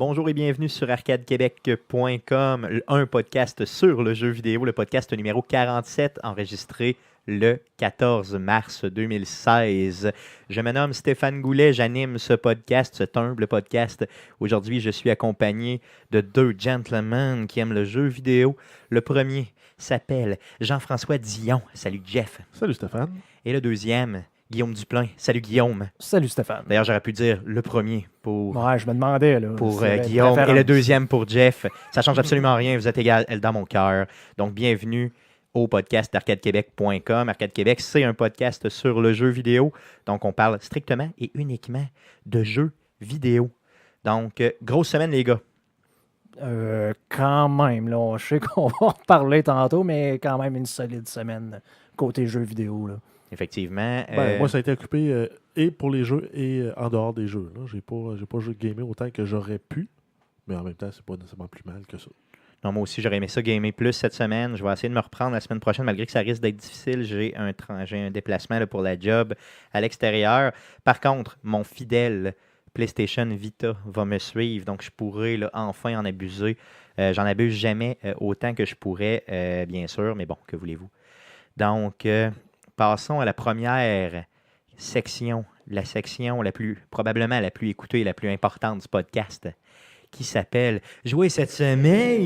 Bonjour et bienvenue sur arcadequebec.com, un podcast sur le jeu vidéo, le podcast numéro 47, enregistré le 14 mars 2016. Je me nomme Stéphane Goulet, j'anime ce podcast, cet humble podcast. Aujourd'hui, je suis accompagné de deux gentlemen qui aiment le jeu vidéo. Le premier s'appelle Jean-François Dion. Salut Jeff. Salut Stéphane. Et le deuxième, Guillaume Duplain. Salut Guillaume. Salut Stéphane. D'ailleurs, j'aurais pu dire le premier pour... Ouais, je me demandais, là. Pour Guillaume et le deuxième pour Jeff. Ça change absolument rien, vous êtes égal dans mon cœur. Donc, bienvenue au podcast d'arcadequebec.com. Arcade Québec, c'est un podcast sur le jeu vidéo. Donc, on parle strictement et uniquement de jeux vidéo. Donc, grosse semaine, les gars. Quand même, là. Je sais qu'on va en reparler tantôt, mais quand même une solide semaine côté jeux vidéo, là. Effectivement. Moi, ça a été occupé et pour les jeux et en dehors des jeux. Là. J'ai pas joué gamer autant que j'aurais pu, mais en même temps, c'est pas nécessairement plus mal que ça. Non, moi aussi, j'aurais aimé ça gamer plus cette semaine. Je vais essayer de me reprendre la semaine prochaine, malgré que ça risque d'être difficile. J'ai un déplacement là, pour la job à l'extérieur. Par contre, mon fidèle PlayStation Vita va me suivre, donc je pourrai là, enfin en abuser. J'en abuse jamais autant que je pourrais, bien sûr, mais bon, que voulez-vous. Donc, passons à la première section, la section probablement la plus écoutée et la plus importante du podcast, qui s'appelle « Jouer cette semaine ».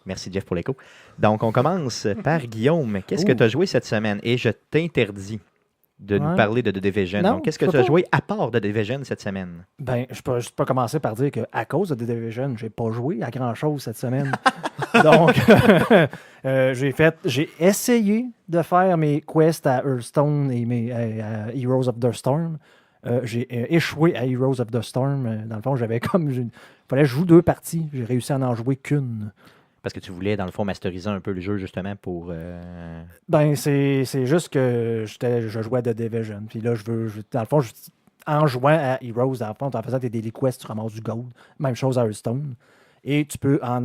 Merci Jeff pour l'écho. Donc, on commence par Guillaume. Qu'est-ce que tu as joué cette semaine? Et je t'interdis de nous parler de The Division. Non, donc, qu'est-ce que tu as joué à part de The Division cette semaine? Ben, je peux juste pas commencer par dire qu'à cause de The Division, j'ai pas joué à grand-chose cette semaine. Donc, j'ai essayé de faire mes quests à Hearthstone et mes à Heroes of the Storm. J'ai échoué à Heroes of the Storm. Dans le fond, il fallait que je joue 2 parties. J'ai réussi à n'en jouer qu'une. Parce que tu voulais, dans le fond, masteriser un peu le jeu, justement, pour... Ben, c'est juste que je jouais à The Division. Puis là, dans le fond, en jouant à Heroes, dans le fond, en faisant tes daily quests, tu ramasses du gold. Même chose à Hearthstone. Et tu peux en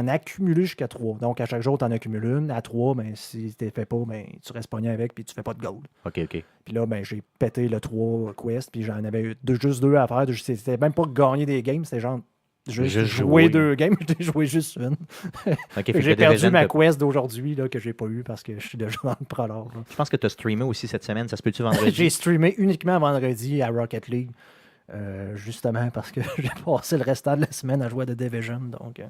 accumuler jusqu'à 3. Donc, à chaque jour, tu en accumules une. À 3, ben, si tu ne fais pas, ben, tu restes pogné avec puis tu fais pas de gold. OK. Puis là, ben, j'ai pété le 3 quest, puis j'en avais juste 2 à faire. C'était même pas gagner des games, c'était genre juste jouer 2 games. J'ai joué juste une. Okay, j'ai perdu ma quest d'aujourd'hui là, que j'ai pas eu parce que je suis déjà dans le prologue. Je pense que tu as streamé aussi cette semaine. Ça se peut-tu vendredi? J'ai streamé uniquement vendredi à Rocket League. Justement parce que j'ai passé le restant de la semaine à jouer à The Division. Donc,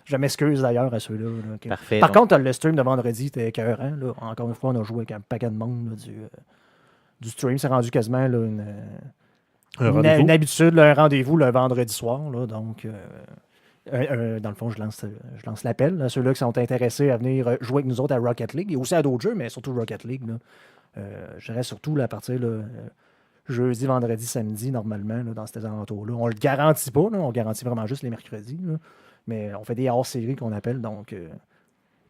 je m'excuse d'ailleurs à ceux-là. Là, Parfait. Par contre, le stream de vendredi était écœurant. Là. Encore une fois, on a joué avec un paquet de monde là, du stream. C'est rendu quasiment là, une habitude, là, un rendez-vous le vendredi soir. Là, donc, dans le fond, je lance l'appel à ceux-là qui sont intéressés à venir jouer avec nous autres à Rocket League et aussi à d'autres jeux, mais surtout Rocket League. Là. Je dirais surtout là, à partir de jeudi, vendredi, samedi, normalement, là, dans ces alentours-là. On ne le garantit pas, là, on garantit vraiment juste les mercredis. Là, mais on fait des hors-séries qu'on appelle, donc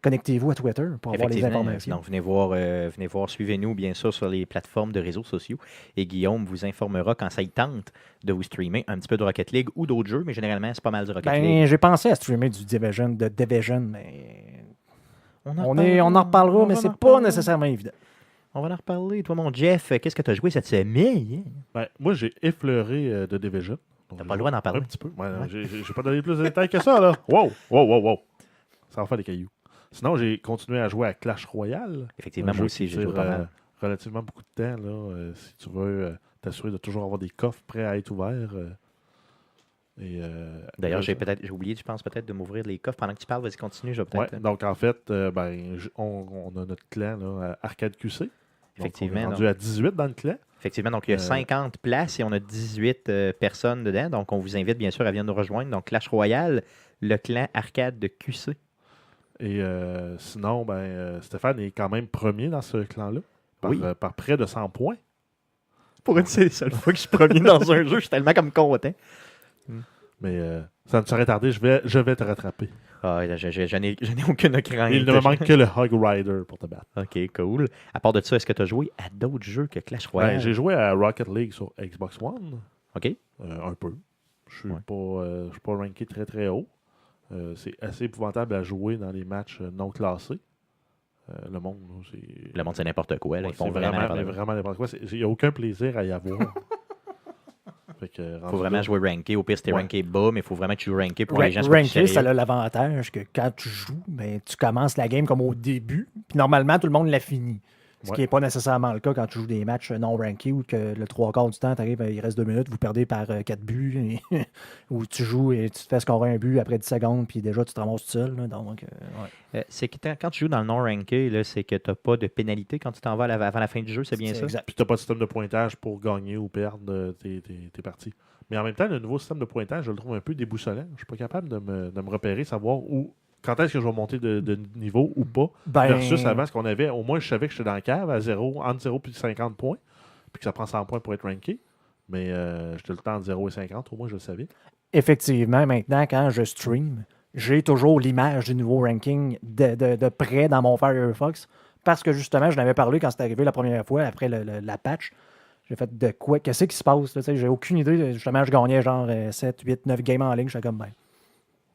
connectez-vous à Twitter pour avoir les informations. Donc, venez voir, suivez-nous bien sûr sur les plateformes de réseaux sociaux et Guillaume vous informera quand ça y tente de vous streamer un petit peu de Rocket League ou d'autres jeux, mais généralement, c'est pas mal du Rocket League. J'ai pensé à streamer de Division, mais on en reparlera, mais c'est pas nécessairement évident. On va en reparler. Toi, mon Jeff, qu'est-ce que tu as joué cette semaine? Moi, j'ai effleuré The Division. T'as pas le droit d'en parler? Un petit peu. Ouais. J'ai pas donné plus de détails que ça, là. Wow. Ça va faire des cailloux. Sinon, j'ai continué à jouer à Clash Royale. Effectivement, moi aussi, j'ai joué pas mal. Relativement beaucoup de temps, là. Si tu veux t'assurer de toujours avoir des coffres prêts à être ouverts. D'ailleurs, j'ai oublié, je pense peut-être de m'ouvrir les coffres pendant que tu parles. Vas-y, continue. Donc, en fait, on a notre clan, là, Arcade QC. Effectivement. Donc, on est rendu à 18 dans le clan. Effectivement, donc il y a 50 places et on a 18 personnes dedans. Donc, on vous invite bien sûr à venir nous rejoindre. Donc, Clash Royale, le clan Arcade de QC. Et sinon, Stéphane est quand même premier dans ce clan-là. Par près de 100 points. Pour une seule fois que je suis premier dans un jeu, je suis tellement comme content. Mais ça ne serait tardé, je vais te rattraper. Ah, je n'ai aucune crainte. Il ne me manque que le Hog Rider pour te battre. Ok, cool. À part de ça, est-ce que tu as joué à d'autres jeux que Clash Royale? J'ai joué à Rocket League sur Xbox One. Ok. Un peu. Je suis pas ranké très très haut. C'est assez épouvantable à jouer dans les matchs non classés. Le monde, Le monde, c'est n'importe quoi. Là. Ouais, Ils font c'est vraiment n'importe quoi. Il n'y a aucun plaisir à y avoir. Faut vraiment jouer ranké. Au pire, c'était ranké bas, mais il faut vraiment que tu joues ranké pour que les gens soient plus Ranké, ça sérieux. a l'avantage que quand tu joues, ben, tu commences la game comme au début. Puis normalement, tout le monde l'a fini. Ce qui n'est pas nécessairement le cas quand tu joues des matchs non rankés ou que le 3/4 du temps, tu arrives, il reste 2 minutes, vous perdez par 4 buts. Ou tu joues et tu te fais scorer un but après 10 secondes, puis déjà tu te ramasses tout seul. Là, donc, c'est que quand tu joues dans le non-ranké, là, c'est que tu n'as pas de pénalité quand tu t'en vas avant la fin du jeu, c'est bien ça? Exact. Puis tu n'as pas de système de pointage pour gagner ou perdre tes parties. Mais en même temps, le nouveau système de pointage, je le trouve un peu déboussolant. Je ne suis pas capable de me repérer, savoir quand est-ce que je vais monter de niveau ou pas. Versus avant, ce qu'on avait, au moins je savais que j'étais dans la cave à 0, entre 0 et 50 points, puis que ça prend 100 points pour être ranké. Mais j'étais le temps entre 0 et 50, au moins je le savais. Effectivement, maintenant, quand je stream, j'ai toujours l'image du nouveau ranking de près dans mon Firefox. Parce que justement, je n'avais parlé quand c'est arrivé la première fois, après la patch. J'ai fait de quoi? Qu'est-ce qui se passe? Là, j'ai aucune idée. Justement, je gagnais genre 7, 8, 9 games en ligne. J'étais comme,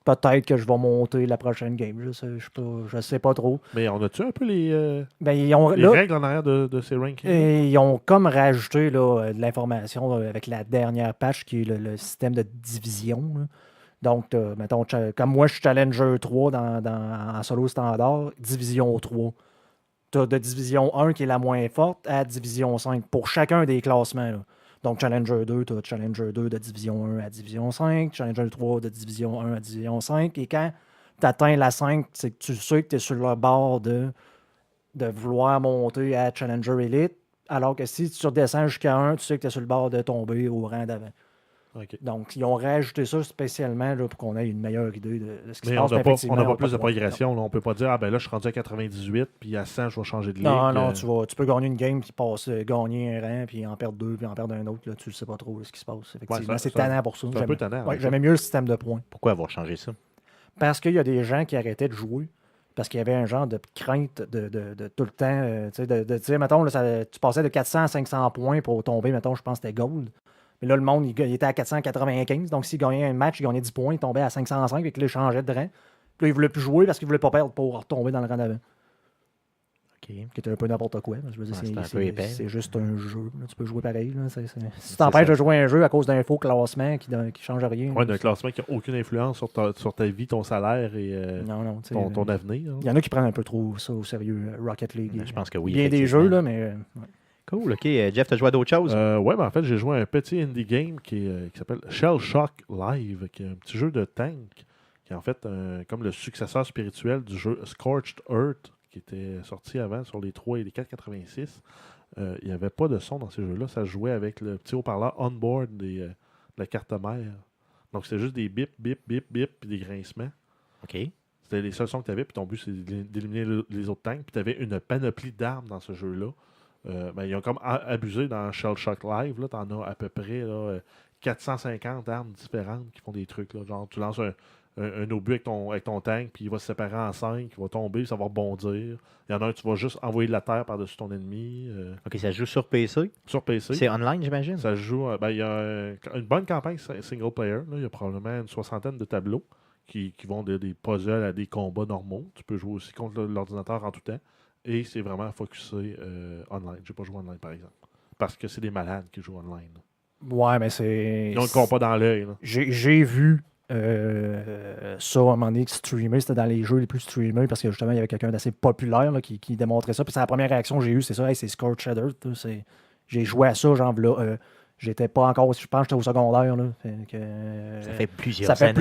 peut-être que je vais monter la prochaine game. Je sais pas trop. Mais on a-tu un peu les là, règles en arrière de ces rankings? Ils ont comme rajouté là, de l'information avec la dernière patch qui est le système de division. Là. Donc, mettons, comme moi, je suis Challenger 3 en solo standard, Division 3. Tu as de Division 1 qui est la moins forte à Division 5 pour chacun des classements. Là. Donc, Challenger 2, tu as Challenger 2 de Division 1 à Division 5, Challenger 3 de Division 1 à Division 5. Et quand tu atteins la 5, c'est que tu sais que tu es sur le bord de vouloir monter à Challenger Elite, alors que si tu redescends jusqu'à 1, tu sais que tu es sur le bord de tomber au rang d'avant. Okay. Donc, ils ont rajouté ça spécialement là, pour qu'on ait une meilleure idée de ce qui se passe. On n'a pas plus de progression. Là. On ne peut pas dire, là, je suis rendu à 98, puis à 100, je vais changer de ligue. Non, tu peux gagner une game, puis gagner un rang, puis en perdre 2, puis en perdre un autre. Là, tu ne sais pas trop ce qui se passe. Effectivement, c'est tannant pour ça. C'est un peu tannant. J'aimais mieux le système de points. Pourquoi avoir changé ça? Parce qu'il y a des gens qui arrêtaient de jouer. Parce qu'il y avait un genre de crainte de tout le temps. De dire, mettons, là, tu passais de 400 à 500 points pour tomber, mettons, je pense que c'était gold. Mais là, le monde, il était à 495. Donc, s'il gagnait un match, il gagnait 10 points, il tombait à 505 et que là, il changeait de rang. Puis là, il ne voulait plus jouer parce qu'il ne voulait pas perdre pour retomber dans le rang d'avant. OK. Qui était un peu n'importe quoi. Je veux dire, c'est juste un jeu. Là, tu peux jouer pareil. Là. Si tu t'empêches de jouer un jeu à cause d'un faux classement qui ne change rien. Oui, d'un classement qui n'a aucune influence sur ta vie, ton salaire et ton avenir. Il y en a qui prennent un peu trop ça au sérieux. Rocket League. Je pense que oui. Bien des jeux, là, mais... Cool, OK. Jeff, tu as joué à d'autres choses? Oui, mais en fait, j'ai joué à un petit indie game qui s'appelle Shell Shock Live, qui est un petit jeu de tank, qui est en fait comme le successeur spirituel du jeu Scorched Earth, qui était sorti avant sur les 3 et les 486. Il n'y avait pas de son dans ces jeux-là. Ça jouait avec le petit haut-parleur on-board de la carte mère. Donc, c'était juste des bip, bip, bip, bip, puis des grincements. OK. C'était les seuls sons que tu avais, puis ton but, c'est d'éliminer les autres tanks. Puis tu avais une panoplie d'armes dans ce jeu-là. Ils ont comme abusé dans Shell Shock Live. Tu en as à peu près 450 armes différentes qui font des trucs. Là. Genre, tu lances un obus avec ton tank, puis il va se séparer en 5, il va tomber, ça va rebondir. Il y en a un, tu vas juste envoyer de la terre par-dessus ton ennemi. OK, ça se joue sur PC? Sur PC. C'est online, j'imagine? Ça se joue... il y a une bonne campagne single player. Là. Il y a probablement une 60aine de tableaux qui vont des puzzles à des combats normaux. Tu peux jouer aussi contre l'ordinateur en tout temps. Et c'est vraiment focusé online. Je n'ai pas joué online, par exemple. Parce que c'est des malades qui jouent online. Ouais, mais c'est... Ils ont le compas dans l'œil. J'ai vu ça à un moment donné streamer. C'était dans les jeux les plus streamés parce que justement, il y avait quelqu'un d'assez populaire là, qui démontrait ça. Puis c'est la première réaction que j'ai eue, c'est ça. Hey, c'est Scorched Earth. J'ai joué à ça, genre là. J'étais pas encore, je pense que j'étais au secondaire. Là, ça fait plusieurs années. Ça fait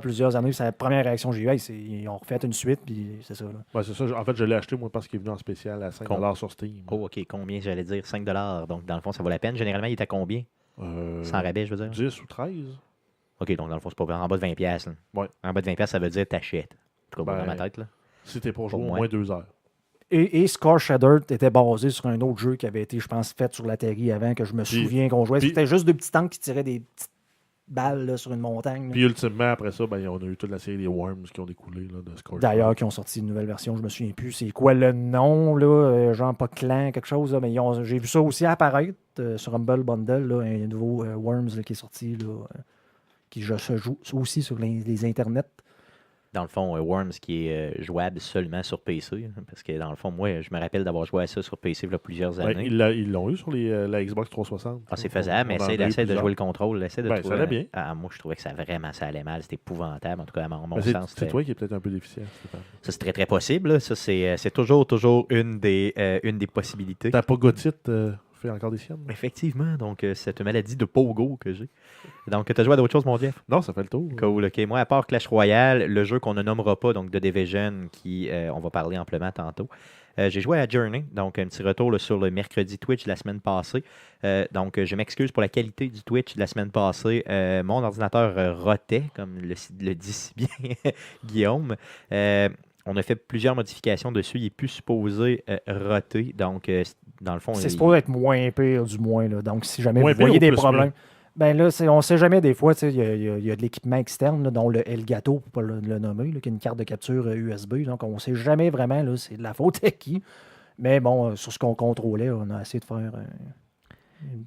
plusieurs années. C'est la première réaction que j'ai eue. Ils ont refait une suite, puis c'est ça. Là. Ouais, c'est ça. En fait, je l'ai acheté, moi, parce qu'il est venu en spécial à 5$ sur Steam. Oh, OK. Combien, j'allais dire? 5$. Donc, dans le fond, ça vaut la peine. Généralement, il est à combien? Sans rabais, je veux dire. 10 ou 13. OK, donc dans le fond, c'est pas en bas de 20$. Ouais. En bas de 20$, ça veut dire t'achètes. En tout cas, dans ma tête. Là. Si t'es pour jouer au moins 2 heures. Et Scorched Earth était basé sur un autre jeu qui avait été, je pense, fait sur la Terry avant, que je me souviens qu'on jouait. C'était juste deux petits tanks qui tiraient des petites balles là, sur une montagne. Là. Puis ultimement, après ça, on a eu toute la série des Worms qui ont découlé là, de Scorched. D'ailleurs, qui ont sorti une nouvelle version, je me souviens plus. C'est quoi le nom, là? Genre pas Clan, quelque chose. Là, mais j'ai vu ça aussi apparaître sur Humble Bundle, là, un nouveau Worms là, qui est sorti, là, qui se joue aussi sur les internets. Dans le fond, Worms qui est jouable seulement sur PC. Parce que dans le fond, moi, je me rappelle d'avoir joué à ça sur PC il y a plusieurs années. Ils l'ont eu sur la Xbox 360. Ah, c'est faisable, mais essaie de jouer le contrôle. Essaie de ça allait bien. Moi, je trouvais que ça allait mal. C'était épouvantable. En tout cas, à mon sens. C'est toi qui es peut-être un peu déficient. Ça, c'est très, très possible. Là. Ça, c'est toujours une des possibilités. T'as pas Gotite fait encore des siennes? Effectivement. Donc, cette maladie de pogo que j'ai. Donc, tu as joué à d'autres choses, mon Jeff? Non, ça fait le tour. Cool. OK. Moi, à part Clash Royale, le jeu qu'on ne nommera pas, donc The Division, qui on va parler amplement tantôt. J'ai joué à Journey, donc un petit retour là, sur le mercredi Twitch de la semaine passée. Donc, je m'excuse pour la qualité du Twitch de la semaine passée. Mon ordinateur rotait, comme le dit si bien Guillaume. On a fait plusieurs modifications dessus. Il est plus supposé roter. Donc, dans le fond... C'est supposé être moins pire, du moins. Là. Donc, si jamais moins vous voyez des problèmes... Pire. Ben là, on ne sait jamais des fois, il y a de l'équipement externe, là, dont le Elgato, pour ne pas le nommer, là, qui est une carte de capture USB. Donc, on ne sait jamais vraiment, là, c'est de la faute à qui. Mais bon, sur ce qu'on contrôlait, on a essayé de faire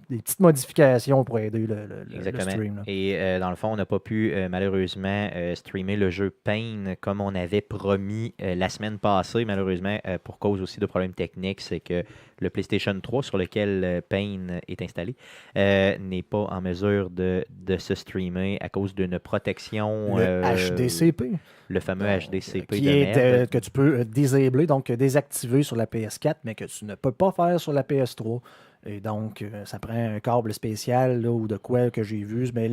des petites modifications pour aider le stream. Là. Et dans le fond, on n'a pas pu malheureusement streamer le jeu Pain comme on avait promis la semaine passée, malheureusement, pour cause aussi de problèmes techniques. C'est que le PlayStation 3 sur lequel Pain est installé n'est pas en mesure de se streamer à cause d'une protection. Le HDCP. Le fameux HDCP qui est que tu peux désabler, donc désactiver sur la PS4, mais que tu ne peux pas faire sur la PS3. Et donc, ça prend un câble spécial là, ou de quoi que j'ai vu. Mais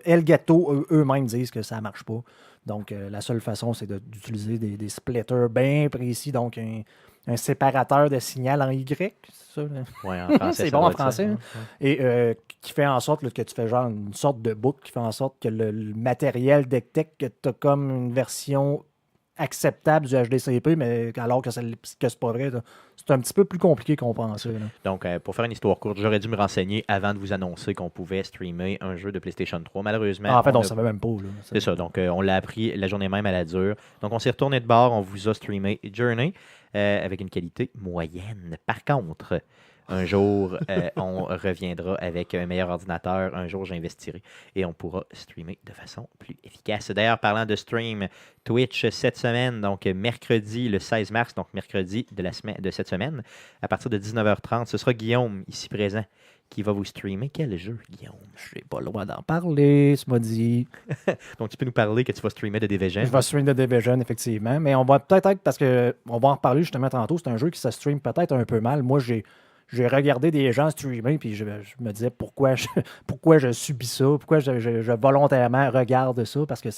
Elgato, eux-mêmes disent que ça ne marche pas. Donc, la seule façon, c'est d'utiliser des splitters bien précis. Donc, un séparateur de signal en Y. C'est ça? Oui, en français. C'est bon en français. Hein? Et qui fait en sorte là, que tu fais genre une sorte de boucle qui fait en sorte que le matériel détecte que tu as comme une version acceptable du HDCP, mais alors que c'est pas vrai. C'est un petit peu plus compliqué qu'on pensait. Là. Donc, pour faire une histoire courte, j'aurais dû me renseigner avant de vous annoncer qu'on pouvait streamer un jeu de PlayStation 3. Malheureusement... en fait, on ne savait même pas. C'est ça. Donc, on l'a appris la journée même à la dure. Donc, on s'est retourné de bord. On vous a streamé Journey avec une qualité moyenne. Par contre... Un jour, on reviendra avec un meilleur ordinateur. Un jour, j'investirai et on pourra streamer de façon plus efficace. D'ailleurs, parlant de stream, Twitch cette semaine, donc mercredi le 16 mars, donc mercredi de cette semaine, à partir de 19h30, ce sera Guillaume, ici présent, qui va vous streamer. Quel jeu, Guillaume? Je n'ai pas le droit d'en parler, ce m'a dit. Donc, tu peux nous parler que tu vas streamer The Division. Je vais streamer The Division, effectivement. Mais on va peut-être être, parce qu'on va en reparler justement tantôt, c'est un jeu qui se stream peut-être un peu mal. Moi, j'ai regardé des gens streamer, puis je me disais pourquoi je subis ça, pourquoi je volontairement regarde ça, parce que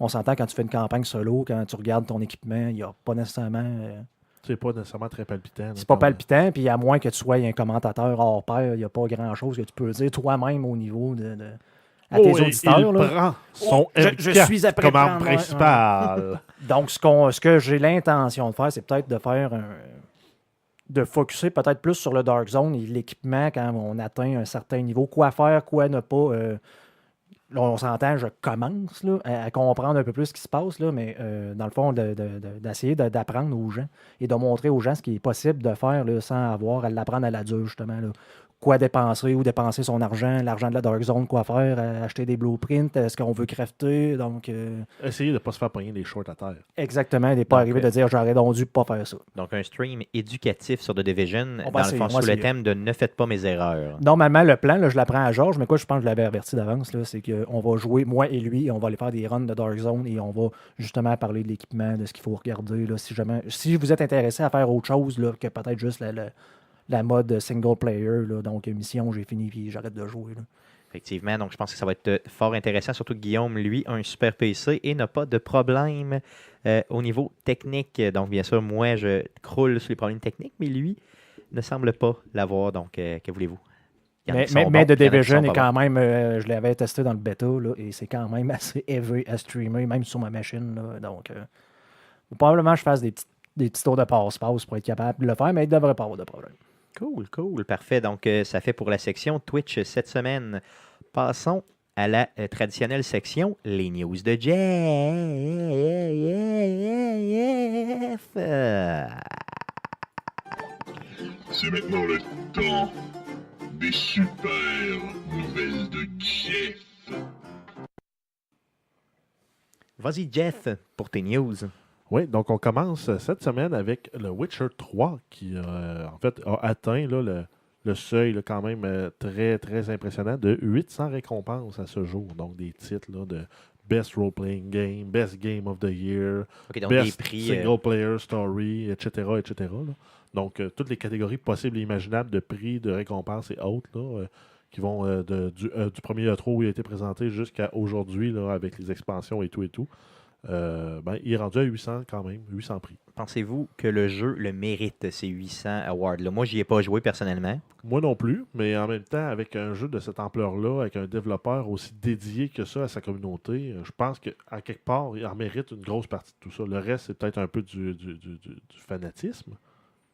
on s'entend quand tu fais une campagne solo, quand tu regardes ton équipement, il n'y a pas nécessairement... c'est pas nécessairement très palpitant. C'est pas palpitant, puis à moins que tu sois un commentateur hors pair, il n'y a pas grand-chose que tu peux dire toi-même au niveau à tes auditeurs. Il prend son je suis après comme arme principale. Donc, ce que j'ai l'intention de faire, c'est peut-être de faire de focusser peut-être plus sur le Dark Zone et l'équipement quand on atteint un certain niveau. Quoi faire, quoi ne pas. Là, on s'entend, je commence là, à comprendre un peu plus ce qui se passe, là, mais dans le fond, d'essayer d'apprendre aux gens et de montrer aux gens ce qui est possible de faire là, sans avoir à l'apprendre à la dure, justement. Là. Quoi dépenser, où dépenser son argent, l'argent de la Dark Zone, quoi faire, acheter des blueprints, est-ce qu'on veut crafter, donc... Essayer de ne pas se faire pogner des shorts à terre. Exactement, et de ne pas arriver de dire j'aurais donc dû pas faire ça. Donc un stream éducatif sur The Division, dans le fond, sous le thème de ne faites pas mes erreurs. Normalement, le plan, là, je l'apprends à Georges, mais quoi, je pense que je l'avais averti d'avance, là, c'est qu'on va jouer, moi et lui, et on va aller faire des runs de Dark Zone, et on va justement parler de l'équipement, de ce qu'il faut regarder, là, si vous êtes intéressé à faire autre chose là, que peut-être juste la mode single player, là, donc mission, j'ai fini puis j'arrête de jouer. Là. Effectivement, donc je pense que ça va être fort intéressant, surtout que Guillaume, lui, a un super PC et n'a pas de problème au niveau technique. Donc bien sûr, moi, je croule sur les problèmes techniques, mais lui ne semble pas l'avoir, donc que voulez-vous? Mais The Division est quand même, je l'avais testé dans le bêta, là, et c'est quand même assez heavy à streamer, même sur ma machine. Là, donc probablement je fasse des petits tours de passe-passe pour être capable de le faire, mais il ne devrait pas avoir de problème. Cool, parfait. Donc, ça fait pour la section Twitch cette semaine. Passons à la traditionnelle section, les news de Jeff. C'est maintenant le temps des super nouvelles de Jeff. Vas-y, Jeff, pour tes news. Oui, donc on commence cette semaine avec le Witcher 3 qui, en fait, a atteint là, le seuil là, quand même très, très impressionnant de 800 récompenses à ce jour. Donc des titres là, de Best Role-Playing Game, Best Game of the Year, OK, donc Best des prix. Single Player Story, etc. etc. là. Donc toutes les catégories possibles et imaginables de prix, de récompenses et autres là, qui vont du premier E3 où il a été présenté jusqu'à aujourd'hui là, avec les expansions et tout et tout. Il est rendu à 800 quand même, 800 prix. Pensez-vous que le jeu le mérite, ces 800 awards-là? Moi, j'y ai pas joué personnellement. Moi non plus, mais en même temps, avec un jeu de cette ampleur-là, avec un développeur aussi dédié que ça à sa communauté, je pense qu'à quelque part, il en mérite une grosse partie de tout ça. Le reste, c'est peut-être un peu du fanatisme.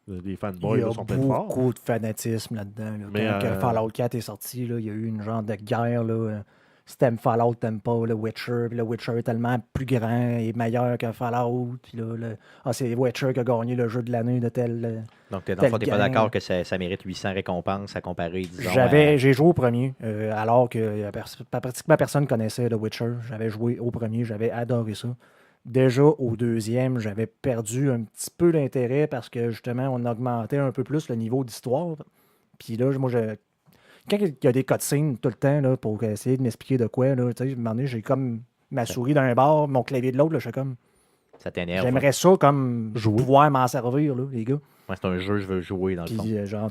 Les fanboys Il y a là, sont pleins de forts. beaucoup de fanatisme là-dedans. Là. Mais, Quand Fallout 4 est sorti, là, il y a eu une genre de guerre. Là. Si t'aimes Fallout, t'aimes pas le Witcher. Puis le Witcher est tellement plus grand et meilleur que Fallout. Puis là, c'est Witcher qui a gagné le jeu de l'année de tel. Donc, dans le fond, t'es pas d'accord que ça mérite 800 récompenses à comparer, disons. J'ai joué au premier, alors que pratiquement personne connaissait le Witcher. J'avais joué au premier, j'avais adoré ça. Déjà, au deuxième, j'avais perdu un petit peu d'intérêt parce que, justement, on augmentait un peu plus le niveau d'histoire. Puis là, moi, quand il y a des cutscenes tout le temps là, pour essayer de m'expliquer de quoi, là, à un moment donné, j'ai comme ma souris d'un bord, mon clavier de l'autre, je suis comme... Ça t'énerve. J'aimerais ça comme Jouer. pouvoir m'en servir, là, les gars. Ouais, c'est un jeu, je veux jouer, dans le fond. Puis, genre,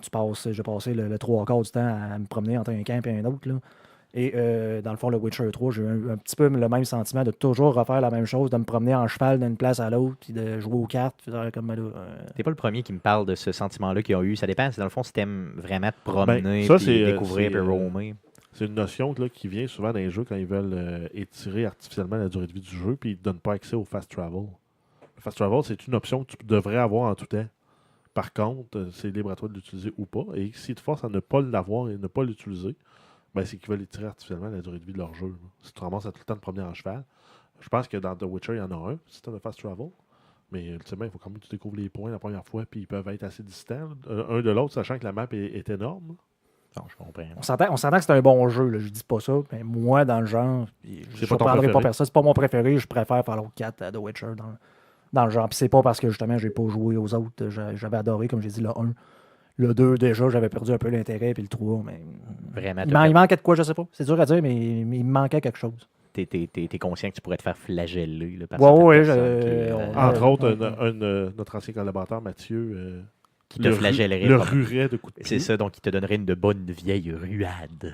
j'ai passé le trois quarts du temps à me promener entre un camp et un autre, là. Et dans le fond, le Witcher 3, j'ai eu un petit peu le même sentiment de toujours refaire la même chose, de me promener en cheval d'une place à l'autre, puis de jouer aux cartes. Comme, T'es pas le premier qui me parle de ce sentiment-là qu'ils ont eu. Ça dépend. C'est dans le fond, si t'aimes vraiment te promener, ça, puis c'est, découvrir, puis c'est, roamer. C'est une notion là, qui vient souvent dans les jeux quand ils veulent étirer artificiellement la durée de vie du jeu, puis ils ne te donnent pas accès au fast travel. Le fast travel, c'est une option que tu devrais avoir en tout temps. Par contre, c'est libre à toi de l'utiliser ou pas. Et s'ils te forcent à ne pas l'avoir et ne pas l'utiliser, c'est qu'ils veulent étirer artificiellement la durée de vie de leur jeu. Là. Si tu ramasses à tout le temps de promener en cheval, je pense que dans The Witcher, il y en a un, système de fast travel. Mais ultimement, il faut quand même que tu découvres les points la première fois, puis ils peuvent être assez distants, un de l'autre, sachant que la map est énorme. Non, je comprends. On s'entend que c'est un bon jeu, là, je dis pas ça, mais moi, dans le genre, je pas ton ne prendrai pas préféré. personne. C'est pas mon préféré, je préfère Fallout 4 à The Witcher dans le genre. Puis c'est pas parce que justement, j'ai pas joué aux autres. J'avais adoré, comme j'ai dit, le 1. Le 2, déjà, j'avais perdu un peu l'intérêt, puis le 3, mais. Vraiment. Il manquait de quoi, je sais pas. C'est dur à dire, mais il me manquait quelque chose. T'es conscient que tu pourrais te faire flageller là, par Ouais, certaines personnes Entre autres, notre ancien collaborateur, Mathieu, qui te flagellerait. Le ruerait de coups de pied. C'est ça, donc il te donnerait une bonne vieille ruade.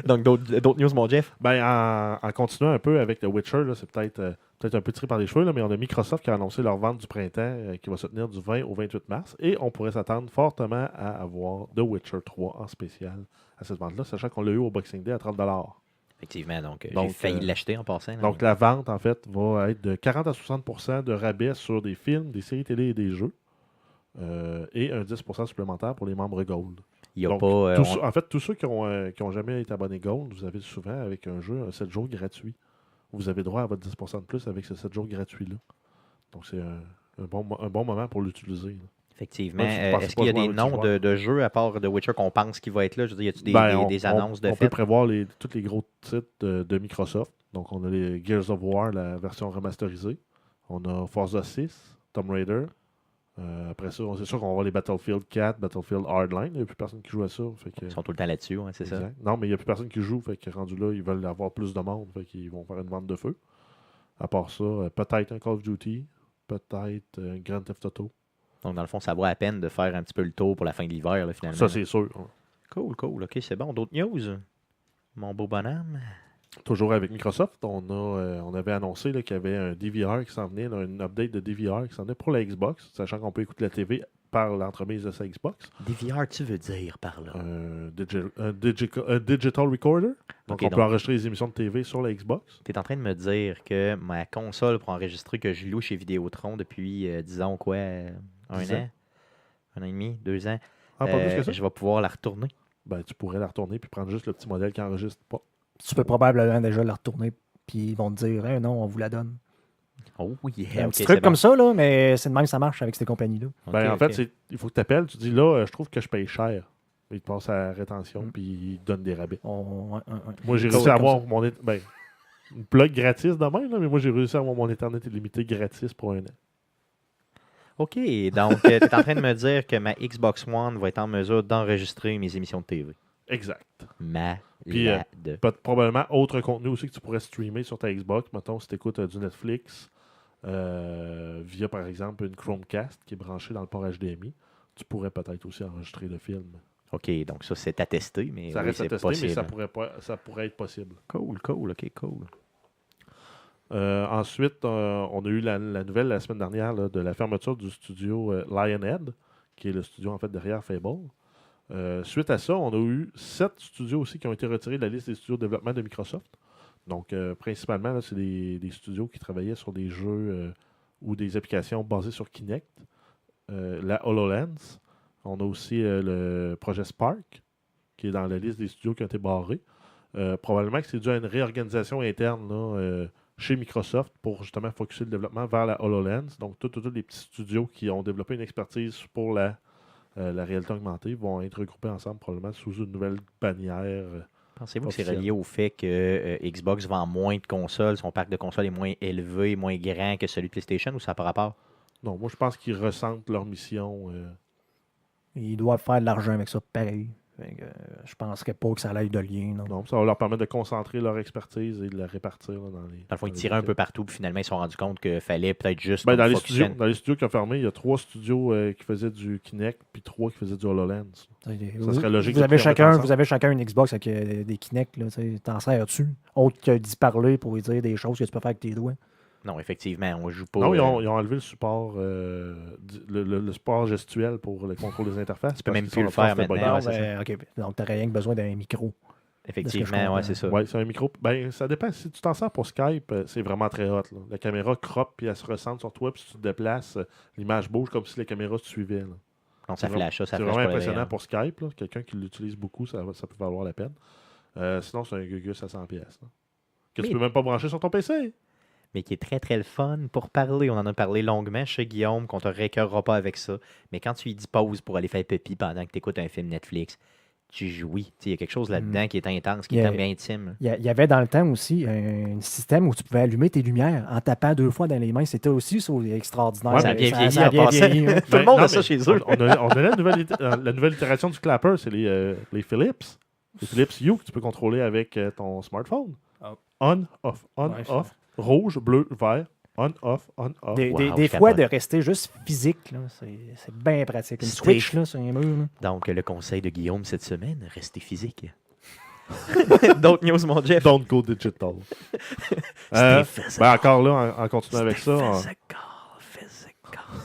Donc, d'autres news, mon Jeff? En continuant un peu avec The Witcher, là, c'est peut-être un peu tiré par les cheveux, là, mais on a Microsoft qui a annoncé leur vente du printemps qui va se tenir du 20 au 28 mars. Et on pourrait s'attendre fortement à avoir The Witcher 3 en spécial à cette vente-là, sachant qu'on l'a eu au Boxing Day à 30$. Effectivement, donc j'ai failli l'acheter en passant. Là. Donc la vente, en fait, va être de 40 à 60% de rabais sur des films, des séries télé et des jeux. Et un 10% supplémentaire pour les membres Gold. Il y a donc, pas, en fait, tous ceux qui ont jamais été abonnés Gold, vous avez souvent avec un jeu un 7 jours gratuit. Vous avez droit à votre 10% de plus avec ce 7 jours gratuit-là. Donc c'est un bon moment pour l'utiliser. Là. Effectivement. Est-ce qu'il y a des noms de jeux à part de Witcher qu'on pense qu'il va être là? Je veux dire, y a-t-il des annonces de fait? On peut prévoir tous les gros titres de Microsoft. Donc on a les Gears of War, la version remasterisée. On a Forza 6, Tomb Raider. Après ça, c'est sûr qu'on va avoir les Battlefield 4, Battlefield Hardline. Il n'y a plus personne qui joue à ça. Ils sont tout le temps là-dessus, hein, c'est exact. ça? Non, mais il n'y a plus personne qui joue. Fait que rendu là, ils veulent avoir plus de monde. Fait qu'ils vont faire une vente de feu. À part ça, peut-être un Call of Duty, peut-être un Grand Theft Auto. Donc, dans le fond, ça vaut la peine de faire un petit peu le tour pour la fin de l'hiver, là, finalement. Ça, c'est sûr. Cool. OK, c'est bon. D'autres news? Mon beau bonhomme. Toujours avec Microsoft, on avait annoncé qu'il y avait un DVR qui s'en venait, là, une update de DVR qui s'en venait pour la Xbox, sachant qu'on peut écouter la TV par l'entremise de sa Xbox. DVR, tu veux dire par là? Digital Recorder. Donc, Okay, on peut enregistrer les émissions de TV sur la Xbox. Tu es en train de me dire que ma console pour enregistrer que je loue chez Vidéotron depuis, disons quoi, un an et demi, 2 ans, pas plus que ça? je vais pouvoir la retourner. Tu pourrais la retourner puis prendre juste le petit modèle qui n'enregistre pas. Tu peux probablement déjà la retourner, puis ils vont te dire non, on vous la donne. Oh yeah, un petit truc comme ça, là, mais c'est de même que ça marche avec ces compagnies-là. En fait, il faut que tu appelles, tu dis là, je trouve que je paye cher. Ils te passent à la rétention, puis ils te donnent des rabais. Moi, j'ai réussi à avoir mon... une plug gratis demain, là, mais moi, j'ai réussi à avoir mon Internet illimité gratis pour 1 an. OK, donc tu es en train de me dire que ma Xbox One va être en mesure d'enregistrer mes émissions de TV. Exact. Puis, Malade. probablement autre contenu aussi que tu pourrais streamer sur ta Xbox. Mettons, si tu écoutes du Netflix via, par exemple, une Chromecast qui est branchée dans le port HDMI, tu pourrais peut-être aussi enregistrer le film. OK, donc ça, c'est à tester, mais Ça oui, reste à c'est tester, possible. mais ça pourrait être possible. Cool, OK, cool. Ensuite, on a eu la nouvelle la semaine dernière là, de la fermeture du studio Lionhead, qui est le studio en fait derrière Fable. Suite à ça, on a eu 7 studios aussi qui ont été retirés de la liste des studios de développement de Microsoft. Donc, principalement, là, c'est des studios qui travaillaient sur des jeux ou des applications basées sur Kinect. La HoloLens. On a aussi le projet Spark, qui est dans la liste des studios qui ont été barrés. Probablement que c'est dû à une réorganisation interne là, chez Microsoft pour justement focuser le développement vers la HoloLens. Donc, tous les petits studios qui ont développé une expertise pour la réalité augmentée vont être regroupés ensemble probablement sous une nouvelle bannière. Pensez-vous que c'est relié au fait que Xbox vend moins de consoles, son parc de consoles est moins élevé, moins grand que celui de PlayStation, ou ça n'a pas rapport? Non, moi je pense qu'ils ressentent leur mission. Ils doivent faire de l'argent avec ça, pareil. Je penserais pas que ça aille de lien. Non, ça va leur permettre de concentrer leur expertise et de la répartir là, dans les. Dans le fond, ils tiraient un peu partout, puis finalement, ils se sont rendus compte qu'il fallait peut-être juste. Dans les studios qui ont fermé, il y a 3 studios qui faisaient du Kinect, puis 3 qui faisaient du HoloLens. Ça serait logique. Vous avez chacun une Xbox avec des Kinect. T'en sers-tu? Autre que d'y parler pour lui dire des choses que tu peux faire avec tes doigts. Non, effectivement, on joue pas. Non, ils ont enlevé le support, le support gestuel pour le contrôle des interfaces. Tu peux même plus le faire maintenant. OK. Donc, tu n'aurais rien que besoin d'un micro. Effectivement, ouais, c'est ça. Oui, c'est un micro. Ben, ça dépend. Si tu t'en sers pour Skype, c'est vraiment très hot. Là. La caméra crop puis elle se ressente sur toi, puis si tu te déplaces, l'image bouge comme si la caméra te suivait. Là. Donc, ça flash, ça c'est flash. vraiment impressionnant pour Skype. Là. Quelqu'un qui l'utilise beaucoup, ça peut valoir la peine. Sinon, c'est un Gugus à 100$. Que tu peux même pas brancher sur ton PC. Mais qui est très, très le fun pour parler. On en a parlé longuement chez Guillaume, qu'on ne te récœurera pas avec ça. Mais quand tu lui dis pause pour aller faire pipi pendant que tu écoutes un film Netflix, tu jouis. Il y a quelque chose là-dedans qui est intense, qui est intime. Il y avait dans le temps aussi un système où tu pouvais allumer tes lumières en tapant 2 fois dans les mains. C'était aussi extraordinaire. Ouais, ça a bien vieilli. Tout le monde a ça chez eux. On a la nouvelle itération du clapper, c'est les Philips. Les Philips Hue que tu peux contrôler avec ton smartphone. On, off, off. Rouge, bleu, vert, on-off. Des fois, de rester juste physique, là, c'est bien pratique. Une Switch, là, sur un mur. Là. Donc, le conseil de Guillaume cette semaine, restez physique. D'autres news, mon Jeff. Don't go digital. Encore là, en continuant avec ça.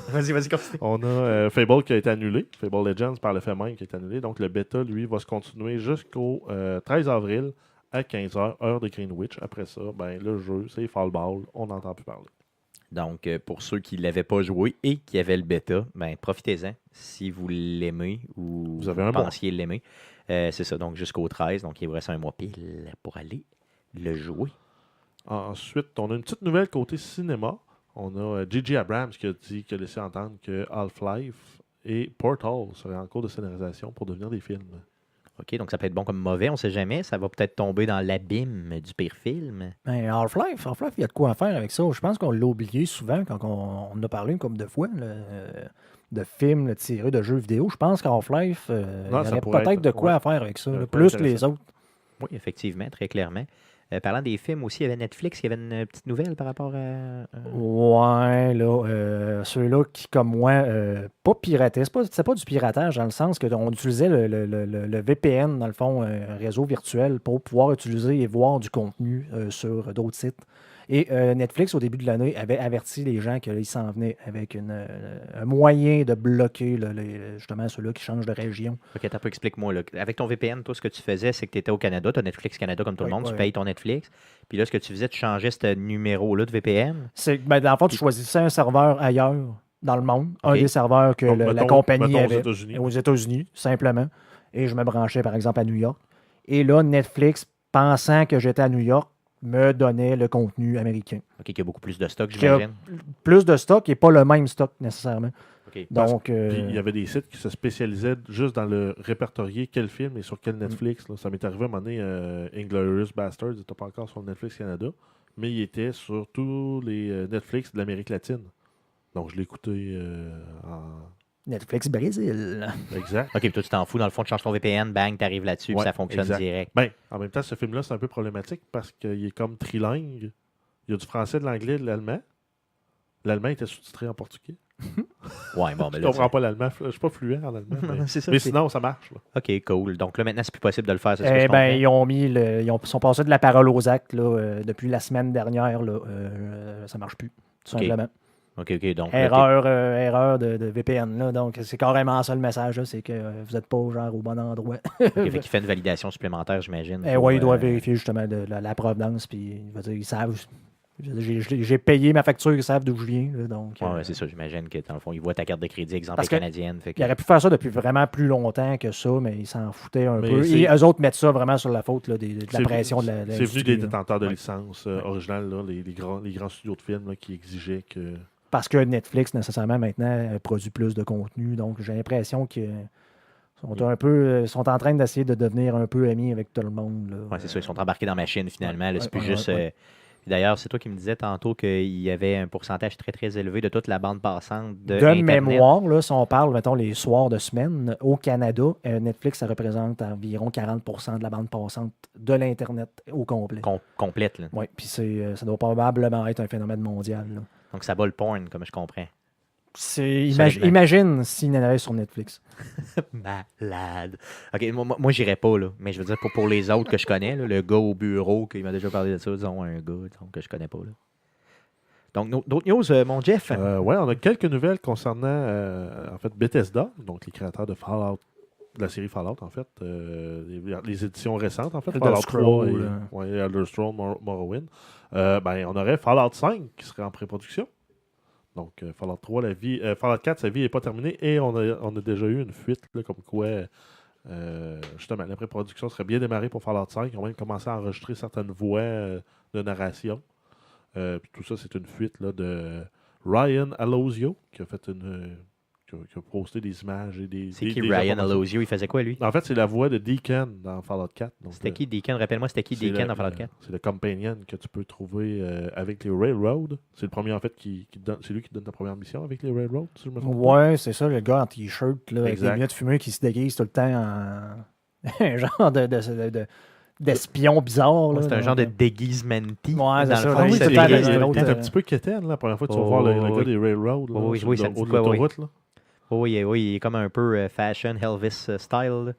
Vas-y, continue. On a Fable qui a été annulé. Fable Legends, par le fait même, qui a été annulé. Donc, le bêta, lui, va se continuer jusqu'au 13 avril. À 15h, heure de Greenwich. Après ça, le jeu, c'est Fall Ball. On n'entend plus parler. Donc, pour ceux qui ne l'avaient pas joué et qui avaient le bêta, profitez-en si vous l'aimez ou vous pensiez l'aimer. C'est ça, donc jusqu'au 13. Donc, il vous reste un mois pile pour aller le jouer. Ensuite, on a une petite nouvelle côté cinéma. On a J.J. Abrams qui a laissé entendre que Half-Life et Portal seraient en cours de scénarisation pour devenir des films. OK, donc ça peut être bon comme mauvais, on ne sait jamais. Ça va peut-être tomber dans l'abîme du pire film. Half-Life, il y a de quoi à faire avec ça. Je pense qu'on l'a oublié souvent quand on en a parlé une couple de fois de films tirés de jeux vidéo. Je pense qu'Half-Life, il y aurait peut-être de quoi à faire avec ça, plus que les autres. Oui, effectivement, très clairement. Parlant des films aussi, il y avait Netflix, il y avait une petite nouvelle par rapport à... Ouais, là, ceux-là qui, comme moi, pas pirataient. C'est pas du piratage dans le sens qu'on utilisait le VPN, dans le fond, un réseau virtuel pour pouvoir utiliser et voir du contenu sur d'autres sites. Et Netflix, au début de l'année, avait averti les gens qu'ils s'en venaient avec un moyen de bloquer justement ceux-là qui changent de région. OK, explique-moi. Là. Avec ton VPN, toi, ce que tu faisais, c'est que tu étais au Canada, tu as Netflix Canada comme tout le monde, tu payes ton Netflix. Puis là, ce que tu faisais, tu changeais ce numéro-là de VPN. Dans le fond, tu choisissais un serveur ailleurs dans le monde, un des serveurs que la compagnie avait aux États-Unis, simplement. Et je me branchais, par exemple, à New York. Et là, Netflix, pensant que j'étais à New York, me donnait le contenu américain. OK, il y a beaucoup plus de stock, Qui a j'imagine. plus de stock et pas le même stock nécessairement. OK. Donc, Puis il y avait des sites qui se spécialisaient juste dans le répertorier quel film et sur quel Netflix. Là. Ça m'est arrivé à un moment donné, Inglourious Basterds, il n'était pas encore sur Netflix Canada, mais il était sur tous les Netflix de l'Amérique latine. Donc je l'ai écouté en... Netflix Brésil. Exact. OK, puis toi, tu t'en fous. Dans le fond, tu changes ton VPN, bang, t'arrives là-dessus, puis Ouais, ça fonctionne exact. direct. Ben, en même temps, ce film-là, c'est un peu problématique parce qu'il est comme trilingue. Il y a du français, de l'anglais et de l'allemand. L'allemand était sous-titré en portugais. Ouais, bon, mais Je là. comprends pas l'allemand. Je suis pas fluent en allemand. Mais, C'est ça. mais c'est- sinon, ça marche. Là. OK, cool. Donc là, maintenant, c'est plus possible de le faire. C'est ce que Eh je ben, comprends. ils sont passés de la parole aux actes là, depuis la semaine dernière. Là, ça marche plus, tout Ok. simplement. OK. Donc, là, Erreur de VPN. Là, donc, c'est carrément ça le message. Là, c'est que vous n'êtes pas genre au bon endroit. OK, fait qu'il fait une validation supplémentaire, j'imagine. Eh pour, ouais, il doit vérifier justement la provenance. Puis, il va dire, ils savent. J'ai payé ma facture, ils savent d'où je viens. Là, donc, Ouais, c'est ça. J'imagine que, dans le fond, il voit ta carte de crédit, exemple, Parce que canadienne. Fait que... il aurait pu faire ça depuis vraiment plus longtemps que ça, mais ils s'en foutaient un Mais peu. c'est- Et eux autres mettent ça vraiment sur la faute là, de la C'est- pression de la C'est venu des l'industrie, là. détenteurs de Ouais. licences originales, là, les grands studios de films là, qui exigeaient que. Parce que Netflix, nécessairement, maintenant, produit plus de contenu. Donc, j'ai l'impression qu'ils sont en train d'essayer de devenir un peu amis avec tout le monde. Là. Ouais, c'est ça. Ils sont embarqués dans la machine, finalement. Là, c'est plus ouais, juste. ouais. D'ailleurs, c'est toi qui me disais tantôt qu'il y avait un pourcentage très, très élevé de toute la bande passante de De Internet. mémoire, là, si on parle, mettons, les soirs de semaine, au Canada, Netflix, ça représente environ 40% de la bande passante de l'Internet au complet. Complète. Là. Oui, puis ça doit probablement être un phénomène mondial. Là. Donc, ça bat le porn, comme je comprends. Imagine s'il y en avait sur Netflix. Malade. OK, moi j'irais pas, là. Mais je veux dire, pour les autres que je connais, là, le gars au bureau, qui m'a déjà parlé de ça, disons un gars disons, que je connais pas, là. Donc, d'autres news, mon Jeff? Ouais, on a quelques nouvelles concernant en fait Bethesda, donc les créateurs de Fallout, de la série Fallout, en fait, les éditions récentes, en fait, Elder Fallout 3 Scroll, et ouais, Elder Scrolls Morrowind. On aurait Fallout 5 qui serait en pré-production. Donc, Fallout 3, Fallout 4, sa vie n'est pas terminée et on a déjà eu une fuite là, comme quoi, justement, la pré-production serait bien démarrée pour Fallout 5. Ils ont même commencé à enregistrer certaines voix de narration. Puis tout ça, c'est une fuite là, de Ryan Alosio qui a fait qui a posté des images et des. C'est des- qui des Ryan informations. Alosio? Il faisait quoi, lui? En fait, c'est la voix de Deacon dans Fallout 4. Donc, C'était qui Deacon? Rappelle-moi, c'était qui c'est Deacon le- dans Fallout 4? C'est le companion que tu peux trouver avec les Railroad. C'est le premier, en fait, qui te donne. C'est lui qui te donne ta première mission avec les Railroad, si je me trompe pas. Ouais, c'est ça, le gars en t-shirt, là, avec Exact. des lunettes fumées qui se déguise tout le temps en un genre d'espion bizarre. Là, C'est un donc, genre de déguisementi. Ouais, c'est dans ça, le là, fond, il il est tout se le temps déguise. dans Il un est autre, un petit peu quétaine, la première fois que tu vas Oh, voir le oui. gars des Railroad là, Oui, sur oui, ça me dit le haut de quoi, oui. l'autoroute. Là. Oui, il est comme un peu fashion, Elvis style. là.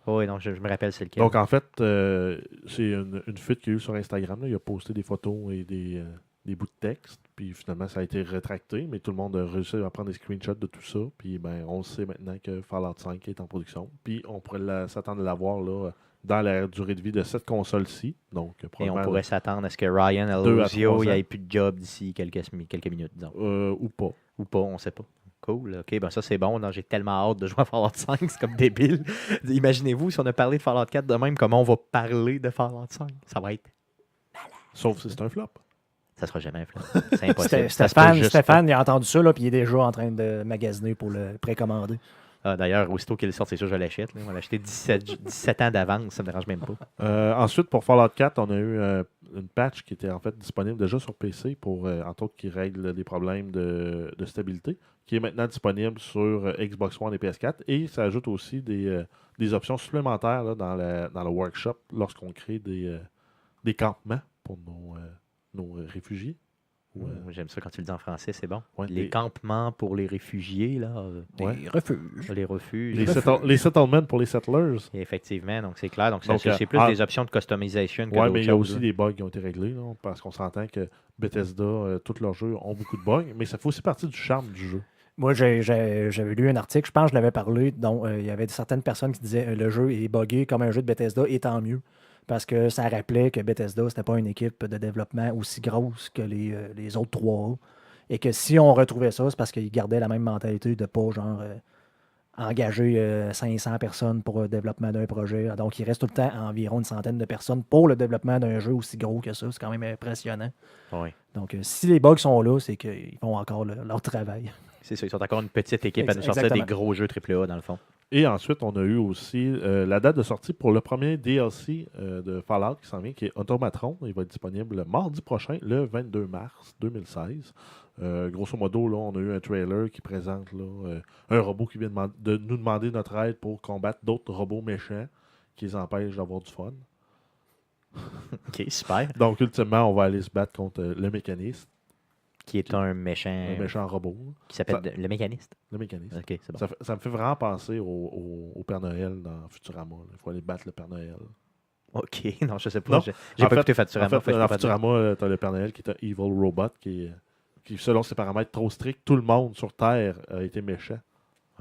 Oui, donc je me rappelle c'est lequel. Donc, en fait, c'est une fuite qu'il y a eu sur Instagram. Là. Il a posté des photos et des bouts de texte. Puis finalement, ça a été rétracté. Mais tout le monde a réussi à prendre des screenshots de tout ça. Puis ben, on sait maintenant que Fallout 5 est en production. Puis on pourrait s'attendre à l'avoir là, dans la durée de vie de cette console-ci. Donc, Et on probablement, pourrait s'attendre à ce que Ryan 2 à Alosio 3 il ans. ait plus de job d'ici quelques minutes, disons. ou pas. Ou pas, on sait pas. Cool, ok, ben ça c'est bon. Non, j'ai tellement hâte de jouer à Fallout 5, c'est comme débile. Imaginez-vous si on a parlé de Fallout 4 de même, comment on va parler de Fallout 5. Ça va être. Sauf si c'est un flop. Ça sera jamais un flop. C'est impossible. Ça se peut Stéphane, juste Stéphane, il a entendu ça, là, puis il est déjà en train de magasiner pour le précommander. pas. Ah, d'ailleurs, aussitôt qu'il sort, c'est sûr, je l'achète. Là. On va l'acheter 17 ans d'avance, ça me dérange même pas. Ensuite, pour Fallout 4, on a eu une patch qui était en fait disponible déjà sur PC pour, entre autres, qui règle des problèmes de stabilité, qui est maintenant disponible sur Xbox One et PS4. Et ça ajoute aussi des options supplémentaires là, dans le workshop lorsqu'on crée des campements pour nos réfugiés. Ouais. J'aime ça quand tu le dis en français, c'est bon. Ouais, les campements pour les réfugiés, là. Ouais. Des refuges. Les refuges. Les settlements pour les settlers. Et effectivement, donc c'est clair. Donc, Donc, c'est plus des options de customisation que Ouais, d'autres mais il y a choses, aussi là. des bugs qui ont été réglés, là, parce qu'on s'entend que Bethesda, tous leurs jeux ont beaucoup de bugs, mais ça fait aussi partie du charme du jeu. Moi, j'avais lu un article, je pense que je l'avais parlé, dont il y avait certaines personnes qui disaient le jeu est buggé comme un jeu de Bethesda, et tant mieux. Parce que ça rappelait que Bethesda, c'était pas une équipe de développement aussi grosse que les autres 3A. Et que si on retrouvait ça, c'est parce qu'ils gardaient la même mentalité de pas genre engager 500 personnes pour le développement d'un projet. Donc, il reste tout le temps environ une centaine de personnes pour le développement d'un jeu aussi gros que ça. C'est quand même impressionnant. Oui. Donc, si les bugs sont là, c'est qu'ils font encore leur travail. C'est ça, ils sont encore une petite équipe à nous sortir des gros jeux AAA, dans le fond. Et ensuite, on a eu aussi la date de sortie pour le premier DLC de Fallout qui s'en vient, qui est Automatron. Il va être disponible le mardi prochain, le 22 mars 2016. Grosso modo, là, on a eu un trailer qui présente là, un robot qui vient de nous demander notre aide pour combattre d'autres robots méchants qui les empêchent d'avoir du fun. OK, super. Donc, ultimement, on va aller se battre contre le mécaniste. Qui est un méchant... Un méchant robot. Qui s'appelle le mécaniste. Le mécaniste. OK, c'est bon. Ça me fait vraiment penser au Père Noël dans Futurama. Il faut aller battre le Père Noël. OK, non, je sais pas. Non, J'ai pas écouté Futurama. En fait, dans Futurama, tu as le Père Noël qui est un evil robot qui, selon ses paramètres trop stricts, tout le monde sur Terre a été méchant.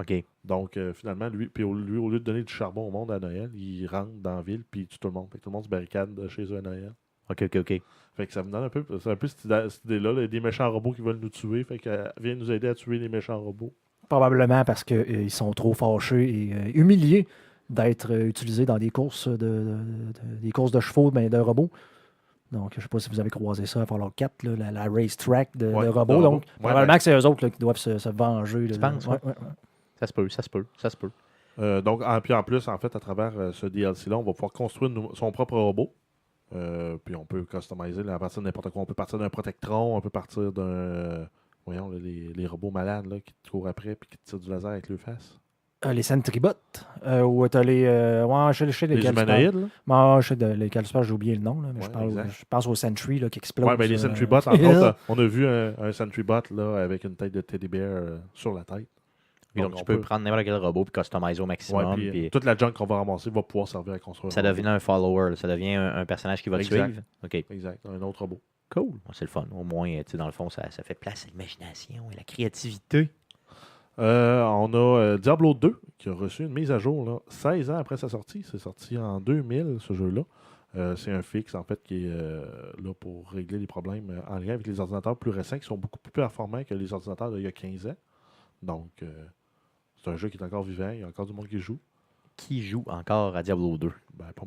OK. Donc, finalement, lui, au lieu de donner du charbon au monde à Noël, il rentre dans la ville puis il tue tout le monde. Fait que tout le monde se barricade chez eux à Noël. OK. Fait que ça me donne un peu cette idée-là. Il y a des méchants robots qui veulent nous tuer. Fait qu'elle vient nous aider à tuer les méchants robots. Probablement parce qu'ils sont trop fâchés et humiliés d'être utilisés dans des courses des courses de chevaux de robots. Donc, je ne sais pas si vous avez croisé ça à Fallout 4, là, la racetrack de robots. Donc, probablement que c'est eux autres là, qui doivent se venger. Tu penses? Ouais. Ça se peut. Donc, puis en plus, en fait, à travers ce DLC-là, on va pouvoir construire son propre robot. Puis on peut customiser à partir de n'importe quoi. On peut partir d'un protectron, on peut partir d'un... voyons, là, les robots malades là, qui te courent après et qui te tirent du laser avec leurs faces. Les Sentribots. Ou t'as les... je sais les humanoïdes, là? Moi, je sais lesquels j'ai oublié le nom. Là, mais je pense aux Sentry là, qui explosent. Oui, ben les Sentribots, entre autres, on a vu un Sentribot là, avec une tête de teddy bear sur la tête. Donc, tu peux prendre n'importe quel robot et customiser au maximum. Puis toute la junk qu'on va ramasser va pouvoir servir à construire. Ça devient un follower. Ça devient un personnage qui va te suivre. Okay. Exact. Un autre robot. Cool. C'est le fun. Au moins, dans le fond, ça fait place à l'imagination et la créativité. On a Diablo 2 qui a reçu une mise à jour là, 16 ans après sa sortie. C'est sorti en 2000, ce jeu-là. C'est un fixe, en fait, qui est là pour régler les problèmes en lien avec les ordinateurs plus récents qui sont beaucoup plus performants que les ordinateurs d'il y a 15 ans. Donc, c'est un jeu qui est encore vivant. Il y a encore du monde qui joue. Qui joue encore à Diablo 2?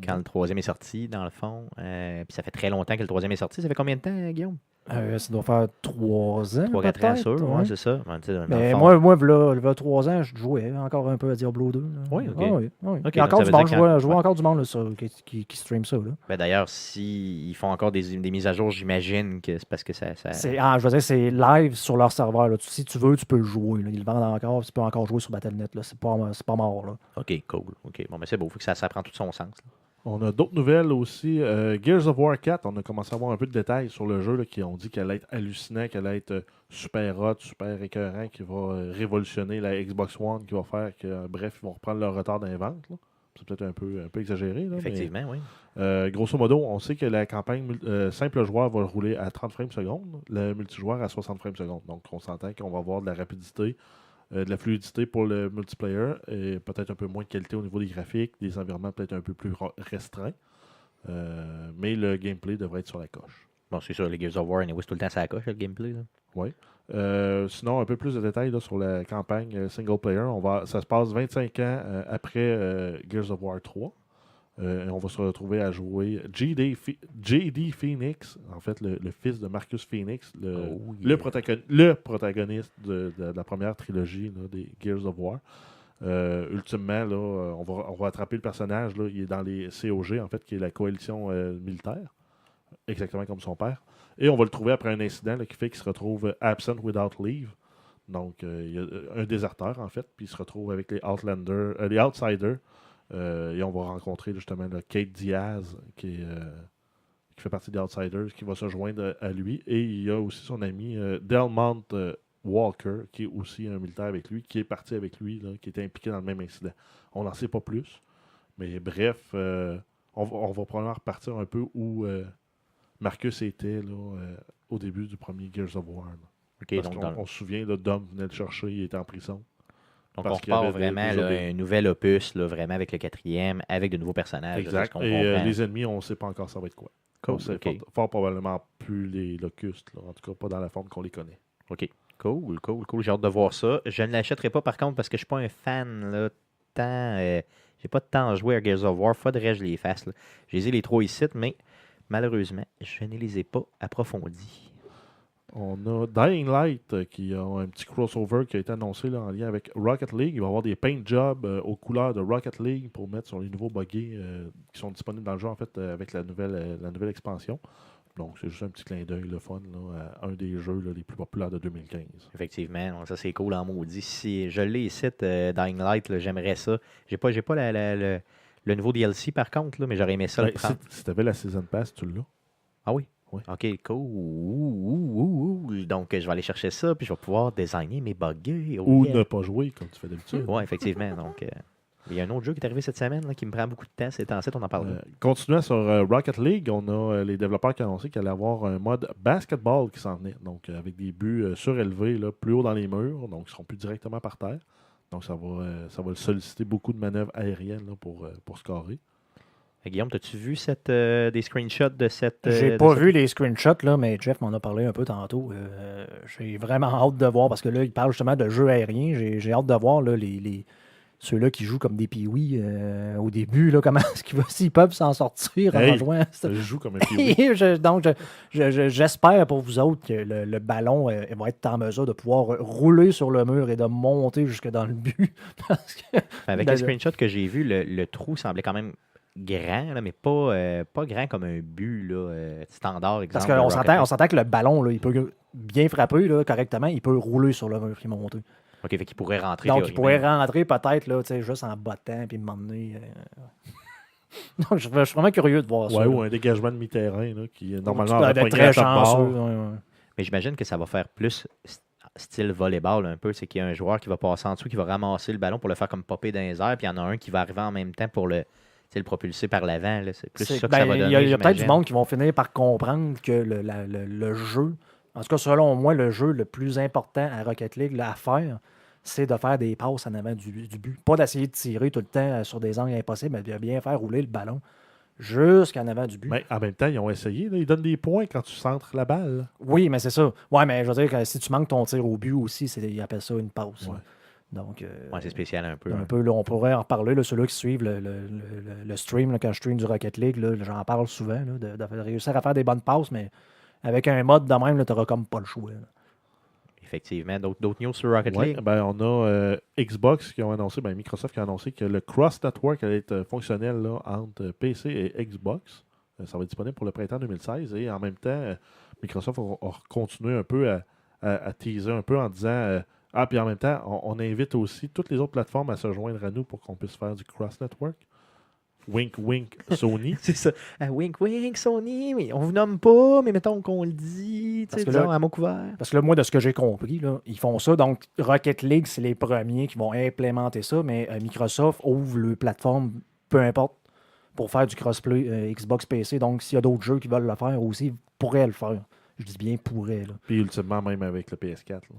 Quand le troisième est sorti, dans le fond. Puis ça fait très longtemps que le troisième est sorti. Ça fait combien de temps, Guillaume? Ça doit faire 3 ans. 3-4 ans, sûr. Ouais, c'est ça. Mais moi, il y a 3 ans, je jouais encore un peu à Diablo 2. Oui, OK. Il y a encore du monde. Je vois encore du monde là, qui stream ça. Là. D'ailleurs, s'ils font encore des mises à jour, j'imagine que c'est parce que ça... je veux dire, c'est live sur leur serveur. Là. Si tu veux, tu peux le jouer. Là. Ils le vendent encore. Tu peux encore jouer sur Battle.net. Là. C'est pas mort. Là. OK, cool. OK. Bon, mais c'est beau. Faut que ça prend tout son sens. Là. On a d'autres nouvelles aussi. Gears of War 4, on a commencé à avoir un peu de détails sur le jeu là, qui ont dit qu'elle allait être hallucinant, qu'elle allait être super hot, super écœurant, qui va révolutionner la Xbox One, qui va faire que, bref, ils vont reprendre leur retard dans les ventes. Là. C'est peut-être un peu exagéré. Là, effectivement, oui. Grosso modo, on sait que la campagne simple joueur va rouler à 30 frames secondes, le multijoueur à 60 frames secondes. Donc, on s'entend qu'on va avoir de la rapidité, de la fluidité pour le multiplayer et peut-être un peu moins de qualité au niveau des graphiques, des environnements peut-être un peu plus restreints. Mais le gameplay devrait être sur la coche. Bon, c'est sûr, les Gears of War, c'est tout le temps sur la coche, le gameplay. Oui. Sinon, un peu plus de détails là, sur la campagne single player. Ça se passe 25 ans après Gears of War 3. On va se retrouver à jouer J.D. Phoenix, en fait, le fils de Marcus Phoenix, le protagoniste de la première trilogie là, des Gears of War. Ultimement, là, on va attraper le personnage. Là, il est dans les COG, en fait, qui est la coalition militaire, exactement comme son père. Et on va le trouver après un incident là, qui fait qu'il se retrouve absent without leave. Donc, il y a un déserteur, en fait, puis il se retrouve avec les Outsiders. Et on va rencontrer justement là, Kate Diaz, qui fait partie des Outsiders, qui va se joindre à lui. Et il y a aussi son ami Delmont Walker, qui est aussi un militaire avec lui, qui est parti avec lui, là, qui était impliqué dans le même incident. On n'en sait pas plus. Mais bref, on va probablement repartir un peu où Marcus était là, au début du premier Gears of War. Okay, parce qu'on se souvient, là, Dom venait le chercher, il était en prison. Donc, on repart vraiment un nouvel opus, là, vraiment avec le 4e, avec de nouveaux personnages. Exact. Et les ennemis, on ne sait pas encore ça va être quoi. Cool. C'est fort probablement plus les Locustes, là. En tout cas pas dans la forme qu'on les connaît. OK, Cool. J'ai hâte de voir ça. Je ne l'achèterai pas par contre parce que je ne suis pas un fan là, tant. J'ai pas de temps à jouer à Gears of War. Faudrait que je les fasse. Là. J'ai les 3 ici, mais malheureusement, je ne les ai pas approfondis. On a Dying Light qui a un petit crossover qui a été annoncé là, en lien avec Rocket League. Il va y avoir des paint jobs aux couleurs de Rocket League pour mettre sur les nouveaux buggy qui sont disponibles dans le jeu en fait avec la nouvelle expansion. Donc, c'est juste un petit clin d'œil, le fun, là, à un des jeux là, les plus populaires de 2015. Effectivement, donc ça c'est cool en maudit. Si je l'ai ici, Dying Light, là, j'aimerais ça. J'ai pas le nouveau DLC par contre, là, mais j'aurais aimé ça le prendre. Si tu avais la Season Pass, tu l'as. Ah oui? Oui. Ok, cool. Donc, je vais aller chercher ça, puis je vais pouvoir designer mes buggers. Ou ne pas jouer, comme tu fais d'habitude. Oui, effectivement. Donc, il y a un autre jeu qui est arrivé cette semaine là, qui me prend beaucoup de temps. C'est en on en parle. Continuant sur Rocket League, on a les développeurs qui ont annoncé qu'il allait avoir un mode basketball qui s'en venait. Donc, avec des buts surélevés, là, plus haut dans les murs. Donc, ils ne seront plus directement par terre. Donc, ça va solliciter beaucoup de manœuvres aériennes là, pour scorer. Guillaume, as-tu vu des screenshots de cette... J'ai pas vu les screenshots, là, mais Jeff m'en a parlé un peu tantôt. J'ai vraiment hâte de voir, parce que là, il parle justement de jeux aériens. J'ai hâte de voir là, ceux-là qui jouent comme des pee-wee au début, là, comment est-ce s'ils peuvent s'en sortir en jouant. Je joue comme un pee-wee. Donc, j'espère pour vous autres que le ballon va être en mesure de pouvoir rouler sur le mur et de monter jusque dans le but. Parce que, avec les screenshots que j'ai vus, le trou semblait quand même grand, là, mais pas grand comme un but là, standard. Exemple, parce qu'on s'entend que le ballon, là, il peut bien frapper là, correctement, il peut rouler sur le mur et monter. OK, fait qu'il pourrait rentrer. Donc, il pourrait rentrer peut-être là, juste en bottant puis m'emmener. Donc, je suis vraiment curieux de voir ça. Ou un dégagement de mi-terrain là, qui normalement va être très chanceux. Mais j'imagine que ça va faire plus style volleyball un peu. C'est qu'il y a un joueur qui va passer en dessous, qui va ramasser le ballon pour le faire comme popper dans les airs, puis il y en a un qui va arriver en même temps pour le propulser par l'avant. Là. C'est plus ça que ça va donner. Il y a peut-être du monde qui vont finir par comprendre que le jeu, en tout cas selon moi, le jeu le plus important à Rocket League là, à faire, c'est de faire des passes en avant du but. Pas d'essayer de tirer tout le temps sur des angles impossibles, mais de bien faire rouler le ballon jusqu'en avant du but. Mais en même temps, ils ont essayé. Là, ils donnent des points quand tu centres la balle. Oui, mais c'est ça. Ouais, mais je veux dire que si tu manques ton tir au but aussi, ils appellent ça une passe. Ouais. Donc, c'est spécial un peu. Un peu là, on pourrait en reparler, là, ceux-là qui suivent le stream, là, quand je stream du Rocket League, là, j'en parle souvent, là, de réussir à faire des bonnes passes, mais avec un mode de même, tu n'auras comme pas le choix. Là. Effectivement. D'autres news sur Rocket League? On a Xbox qui ont annoncé, Microsoft qui a annoncé que le Cross Network allait être fonctionnel là, entre PC et Xbox. Ça va être disponible pour le printemps 2016. Et en même temps, Microsoft a continué un peu à teaser un peu en disant... puis en même temps, on invite aussi toutes les autres plateformes à se joindre à nous pour qu'on puisse faire du Cross Network. Wink, wink, Sony. C'est ça. Wink, wink, Sony. Oui, on vous nomme pas, mais mettons qu'on le dit, disons, à mot couvert. Parce que là, moi, de ce que j'ai compris, là, ils font ça. Donc, Rocket League, c'est les premiers qui vont implémenter ça, mais Microsoft ouvre le plateforme, peu importe, pour faire du crossplay Xbox PC. Donc, s'il y a d'autres jeux qui veulent le faire aussi, ils pourraient le faire. Je dis bien pourraient. Là. Puis ultimement, même avec le PS4. Là.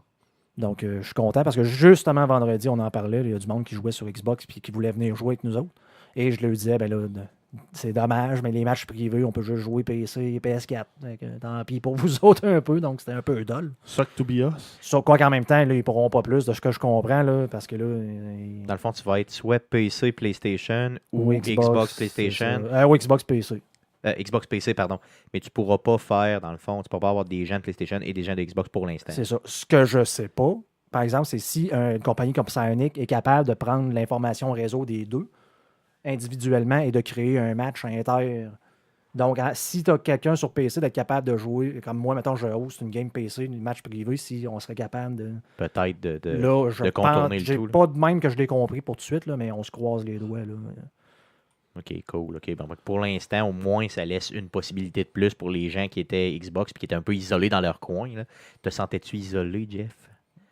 Donc, je suis content parce que justement, vendredi, on en parlait. Il y a du monde qui jouait sur Xbox et qui voulait venir jouer avec nous autres. Et je leur disais, c'est dommage, mais les matchs privés, on peut juste jouer PC et PS4. Tant pis pour vous autres un peu, donc c'était un peu dole. Suck to be us. Sauf quoi qu'en même temps, là, ils ne pourront pas plus de ce que je comprends, là, parce que là... Dans le fond, tu vas être soit PC, PlayStation ou Xbox PlayStation. Ou Xbox PC. Xbox PC, pardon. Mais tu ne pourras pas faire, dans le fond, tu ne pourras pas avoir des gens de PlayStation et des gens de Xbox pour l'instant. C'est ça. Ce que je ne sais pas, par exemple, c'est si une compagnie comme Psyonix est capable de prendre l'information réseau des deux individuellement et de créer un match inter. Donc, si tu as quelqu'un sur PC d'être capable de jouer, comme moi, mettons, je host une game PC, une match privé, si on serait capable de... Peut-être de contourner le tout. Pas de même que je l'ai compris pour tout de suite, là, mais on se croise les doigts. Là. OK, cool. OK. Bon, pour l'instant, au moins, ça laisse une possibilité de plus pour les gens qui étaient Xbox et qui étaient un peu isolés dans leur coin. Là. Te sentais-tu isolé, Jeff?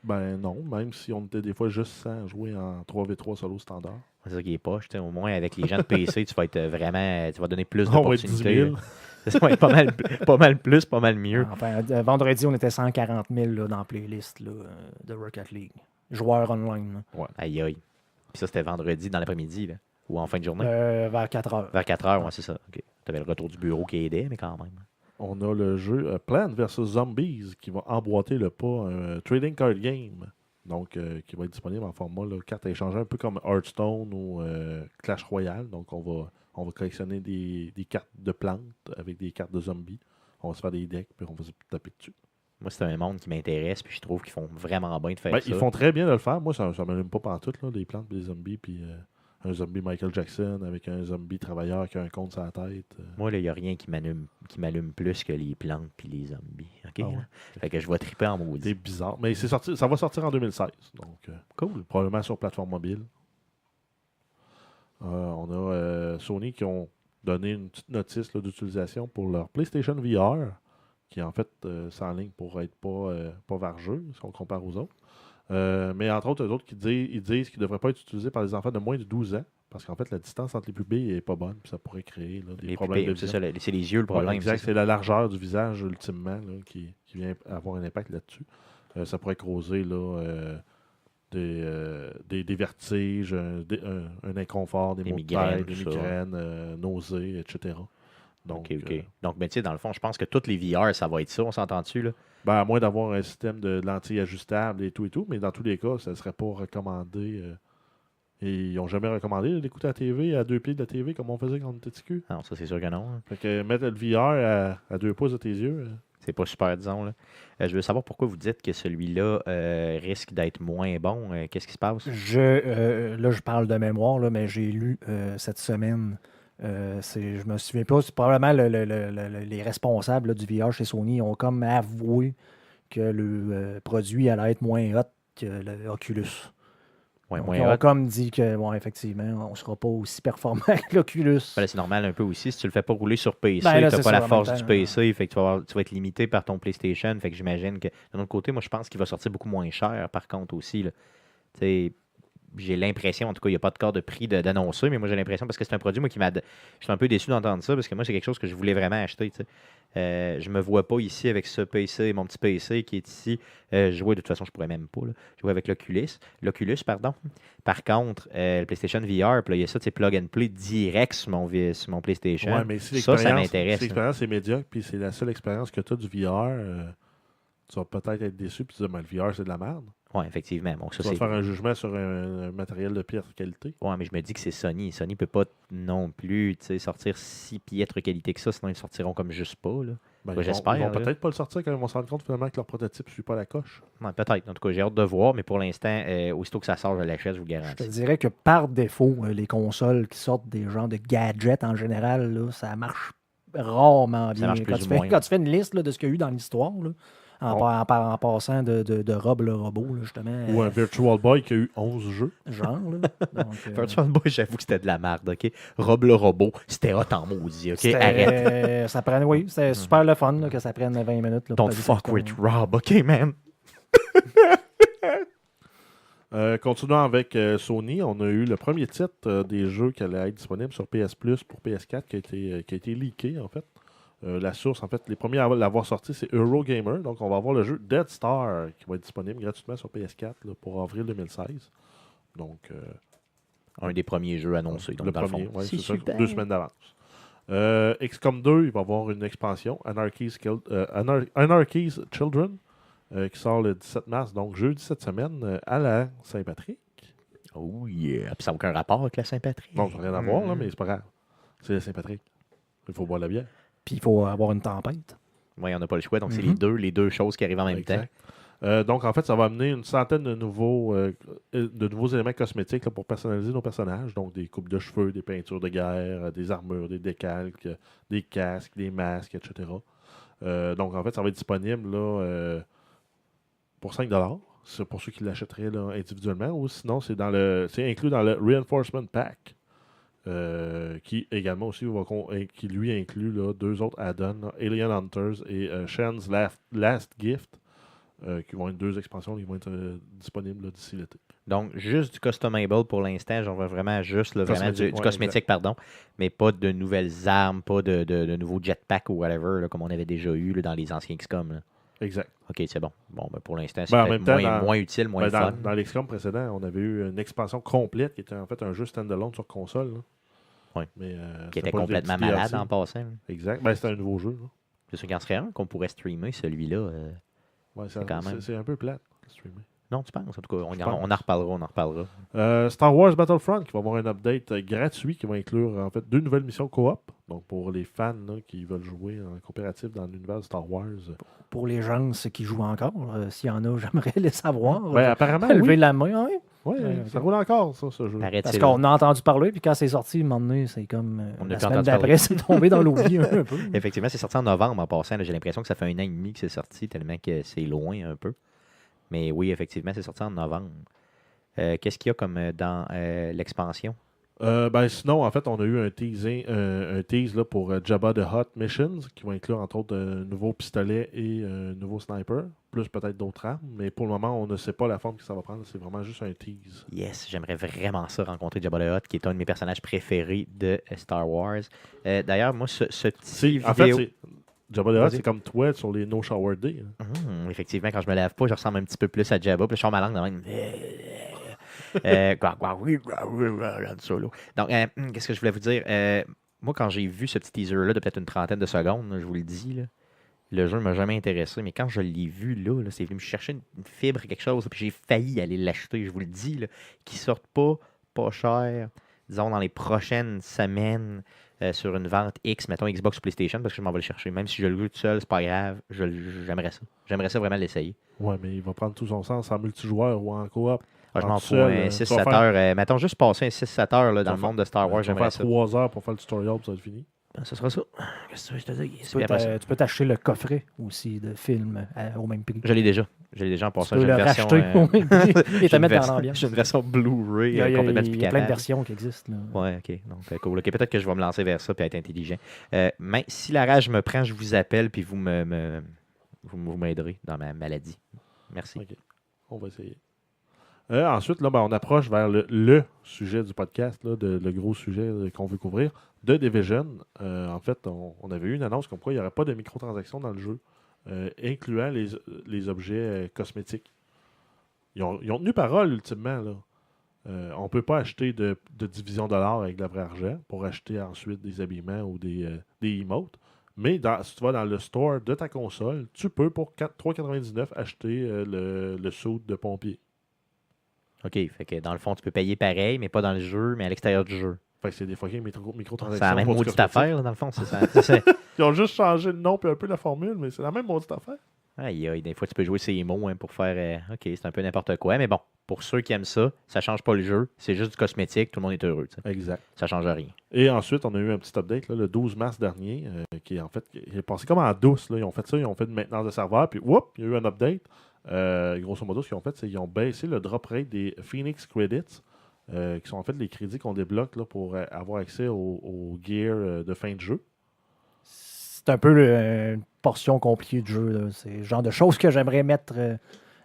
Non, même si on était des fois juste sans jouer en 3v3 solo standard. C'est ça qui est poche. Au moins, avec les gens de PC, tu vas être vraiment... Tu vas donner plus On va être 10 000. Ça va être pas mal plus, pas mal mieux. Enfin, vendredi, on était 140 000 là, dans la playlist là, de Rocket League. Joueurs online. Ouais. Aïe, aïe. Puis ça, c'était vendredi dans l'après-midi, là. Ou en fin de journée? Vers 4 heures. Vers 4 heures, ouais, c'est ça. Okay. Tu avais le retour du bureau qui aidait, mais quand même. on a le jeu Plants vs. Zombies qui va emboîter le pas un trading card game. Donc, qui va être disponible en format carte à échanger, un peu comme Hearthstone ou Clash Royale. Donc, on va collectionner des cartes de plantes avec des cartes de zombies. On va se faire des decks, puis on va se taper dessus. Moi, c'est un monde qui m'intéresse, puis je trouve qu'ils font vraiment bien de faire ça. Ils font très bien de le faire. Moi, ça ne m'allume pas pantoute, là, des plantes et des zombies, puis un zombie Michael Jackson avec un zombie travailleur qui a un compte sur la tête. Moi, il n'y a rien qui m'allume plus que les plantes puis les zombies. OK? Ah ouais. Fait que je vais triper en maudit. C'est bizarre. Mais ça va sortir en 2016. Donc, Cool. probablement sur plateforme mobile. On a Sony qui ont donné une petite notice d'utilisation pour leur PlayStation VR, qui en fait s'enligne pour être pas vargeux, si on compare aux autres. Mais entre autres, eux autres ils disent qu'ils ne devraient pas être utilisés par les enfants de moins de 12 ans, parce qu'en fait, la distance entre les pupilles n'est pas bonne, puis ça pourrait créer des problèmes de vision. C'est les yeux le problème. Ouais, exact, c'est la largeur du visage, ultimement, qui vient avoir un impact là-dessus. Ça pourrait causer des vertiges, un inconfort, des maux de tête, des migraines, nausées, etc. Donc, OK. Donc, tu sais, dans le fond, je pense que toutes les VR, ça va être ça, on s'entend-tu, là? À moins d'avoir un système de lentilles ajustables et tout, mais dans tous les cas, ça ne serait pas recommandé. Et ils n'ont jamais recommandé d'écouter la TV à 2 pieds de la TV comme on faisait quand on était petit. Non, ça, c'est sûr que non. Hein. Fait que mettre le VR à 2 pouces de tes yeux. C'est pas super, disons. Là. Je veux savoir pourquoi vous dites que celui-là risque d'être moins bon. Qu'est-ce qui se passe? Là, je parle de mémoire, là, mais j'ai lu cette semaine. Je me souviens pas. C'est probablement les responsables là, du VR chez Sony ont comme avoué que le produit allait être moins hot que l'Oculus. Ouais, ils ont comme dit que, effectivement, on ne sera pas aussi performant que l'Oculus. C'est normal un peu aussi. Si tu le fais pas rouler sur PC, tu n'as pas la force du PC, fait que tu vas être limité par ton PlayStation. Fait que j'imagine que, d'un autre côté, moi, je pense qu'il va sortir beaucoup moins cher, par contre, aussi. J'ai l'impression, en tout cas, il n'y a pas de corps de prix d'annoncer, mais moi, j'ai l'impression, parce que c'est un produit, moi, je suis un peu déçu d'entendre ça, parce que moi, c'est quelque chose que je voulais vraiment acheter. Je me vois pas ici avec ce PC, mon petit PC qui est ici. Jouer, de toute façon, je pourrais même pas. Là. Jouer avec l'Oculus, pardon. Par contre, le PlayStation VR, puis là, il y a ça, c'est plug and play direct sur mon PlayStation. Ouais, mais ça m'intéresse. Si l'expérience est médiocre, puis c'est la seule expérience que tu as du VR, tu vas peut-être être déçu, puis tu dis, le VR, c'est de la merde. Oui, effectivement. Bon, ça, tu vas faire un jugement sur un matériel de piètre qualité. Oui, mais je me dis que c'est Sony. Sony ne peut pas non plus sortir si piètre qualité que ça, sinon ils sortiront comme juste pas. Là. J'espère. Ils vont peut-être pas le sortir quand ils vont se rendre compte finalement que leur prototype ne suit pas la coche. Ouais, peut-être. En tout cas, j'ai hâte de voir, mais pour l'instant, aussitôt que ça sort, je l'achète, je vous garantis. Je te dirais que par défaut, les consoles qui sortent des genres de gadgets en général, là, ça marche rarement bien. Quand tu fais une liste là, de ce qu'il y a eu dans l'histoire, là, en passant de Rob le robot, là, justement. Ou un Virtual Boy qui a eu 11 jeux. Genre, là. Virtual Boy, j'avoue que c'était de la merde, OK? Rob le robot, c'était hot en maudit, OK? Arrête. C'était super le fun là, que ça prenne 20 minutes. Là, Don't fuck with Rob, OK, man? Continuons avec Sony, on a eu le premier titre des jeux qui allait être disponible sur PS Plus pour PS4 qui a été leaké, en fait. La source, en fait, les premiers à l'avoir sorti, c'est Eurogamer. Donc, on va avoir le jeu Dead Star qui va être disponible gratuitement sur PS4 là, pour avril 2016. Donc, un des premiers jeux annoncés. Donc, le dans premier, le fond. c'est ça, 2 semaines d'avance. XCOM 2, il va y avoir une expansion, Anarchy's Children, qui sort le 17 mars, donc jeudi cette semaine, à la Saint-Patrick. Oh yeah! Puis ça n'a aucun rapport avec la Saint-Patrick. Bon, ça n'a rien à voir, là, mais c'est pas grave. C'est la Saint-Patrick. Il faut boire la bière. Puis il faut avoir une tempête. Oui, on n'a pas le choix. Donc, c'est les deux choses qui arrivent en même temps. Donc, en fait, ça va amener une centaine de nouveaux éléments cosmétiques là, pour personnaliser nos personnages. Donc, des coupes de cheveux, des peintures de guerre, des armures, des décalques, des casques, des masques, etc. Donc, en fait, ça va être disponible là, pour 5$. C'est pour ceux qui l'achèteraient là, individuellement. Ou sinon, c'est inclus dans le Reinforcement Pack. Qui également aussi qui lui inclut là, 2 autres add-ons, Alien Hunters et Shen's Last Gift, qui vont être 2 expansions qui vont être disponibles là, d'ici l'été. Donc, juste du customable pour l'instant, j'en veux vraiment juste vraiment du cosmétique, pardon, mais pas de nouvelles armes, pas de nouveaux jetpacks ou whatever, là, comme on avait déjà eu là, dans les anciens XCOM. Là. Exact. OK, c'est bon. Bon, ben pour l'instant, c'est moins utile, moins fun. Dans l'XCOM précédent, on avait eu une expansion complète qui était en fait un jeu standalone sur console. Oui. Mais, qui était complètement malade en passant. Exact. C'était un nouveau jeu. Là. C'est sûr qu'il en serait un qu'on pourrait streamer, celui-là. Ouais, quand même. c'est un peu plate, streamer. Non, tu penses? En tout cas, Je on en reparlera. Star Wars Battlefront qui va avoir un update gratuit qui va inclure en fait 2 nouvelles missions coop. Donc pour les fans là, qui veulent jouer en coopératif dans l'univers de Star Wars. Pour les gens qui jouent encore, s'il y en a, j'aimerais les savoir. Ben, apparemment, lever oui. la main, oui. Ouais, Ouais, ça roule encore, ça, ce jeu. Paraît-il. Parce qu'on a entendu parler, puis quand c'est sorti, à un moment donné, c'est comme On a la plus semaine entendu d'après, parler. c'est tombé dans l'oubli un peu. Effectivement, c'est sorti en novembre en passant. Là, j'ai l'impression que ça fait 1 an et demi que c'est sorti, tellement que c'est loin un peu. Mais oui, effectivement, c'est sorti en novembre. Qu'est-ce qu'il y a comme dans l'expansion? Sinon, en fait, on a eu un tease là, pour Jabba the Hutt Missions, qui va inclure entre autres un nouveau pistolet et un nouveau sniper, plus peut-être d'autres armes. Mais pour le moment, on ne sait pas la forme que ça va prendre. C'est vraiment juste un tease. Yes, j'aimerais vraiment ça, rencontrer Jabba the Hutt, qui est un de mes personnages préférés de Star Wars. D'ailleurs, moi, ce petit En fait, vidéo... Jabba the Hutt, Vas-y. c'est comme toi sur les No Shower Day. Hein. Effectivement, quand je me lève pas, je ressemble un petit peu plus à Jabba, puis je sors ma langue dans même... Donc, qu'est-ce que je voulais vous dire? Moi, quand j'ai vu ce petit teaser-là de peut-être une trentaine de secondes, là, je vous le dis, là, le jeu ne m'a jamais intéressé, mais quand je l'ai vu, là, c'est venu me chercher une fibre, quelque chose, puis j'ai failli aller l'acheter, je vous le dis, là, qui ne sortent pas cher, disons, dans les prochaines semaines sur une vente X, mettons Xbox ou PlayStation, parce que je m'en vais le chercher. Même si je le joue tout seul, c'est pas grave, j'aimerais ça. J'aimerais ça vraiment l'essayer. Ouais, mais il va prendre tout son sens en multijoueur ou en coop. Je m'en tout fous, seul, un tu 6-7 vas faire- heures. Mettons juste passer un 6-7 heures là, dans le vas monde de Star Wars, Tu vas j'aimerais faire ça. 3 heures pour faire le tutorial, puis ça va être fini. Ce sera ça. Qu'est-ce que tu veux que je te dise? Tu Puis après ça, peux t'acheter le coffret aussi de film au même prix. je l'ai déjà. Je l'ai déjà en Tu passant. peux J'ai le une version. racheter au même prix et te mettre dans l'ambiance. J'ai une version Blu-ray Il y a complètement plein de explicable. versions qui existent. Là. Ouais, ok. Donc, cool. Ok, peut-être que je vais me lancer vers ça et être intelligent. Mais si la rage me prend, je vous appelle puis vous m'aiderez dans ma maladie. Merci. Ok. On va essayer. Ensuite, là, on approche vers le sujet du podcast, là, le gros sujet qu'on veut couvrir, de Division. En fait, on avait eu une annonce comme quoi il n'y aurait pas de microtransactions dans le jeu, incluant les objets cosmétiques. Ils ont tenu parole, ultimement. Là. On ne peut pas acheter de division $ avec de la vraie argent pour acheter ensuite des habillements ou des emotes. Mais si tu vas dans le store de ta console, tu peux pour 3,99$ acheter le suit de pompier. OK, fait que dans le fond, tu peux payer pareil, mais pas dans le jeu, mais à l'extérieur du jeu. Fait que c'est des fucking microtransactions. C'est la même pour du maudite cosmétique. affaire, là, dans le fond. C'est ça. Ils ont juste changé le nom et un peu la formule, mais c'est la même maudite affaire. Aïe, aïe, des fois, tu peux jouer ces mots pour faire... OK, c'est un peu n'importe quoi, mais bon, pour ceux qui aiment ça, ça change pas le jeu. C'est juste du cosmétique, tout le monde est heureux. T'sais. Exact. Ça change rien. Et ensuite, on a eu un petit update là, le 12 mars dernier, qui est en fait qui est passé comme en douce. Là. Ils ont fait ça, ils ont fait une maintenance de serveur, puis whoop, il y a eu un update. Grosso modo, ce qu'ils ont fait, c'est qu'ils ont baissé le drop rate des Phoenix Credits, qui sont en fait les crédits qu'on débloque là, pour avoir accès au gear de fin de jeu. C'est un peu une portion compliquée du jeu. Là. C'est le genre de choses que j'aimerais mettre,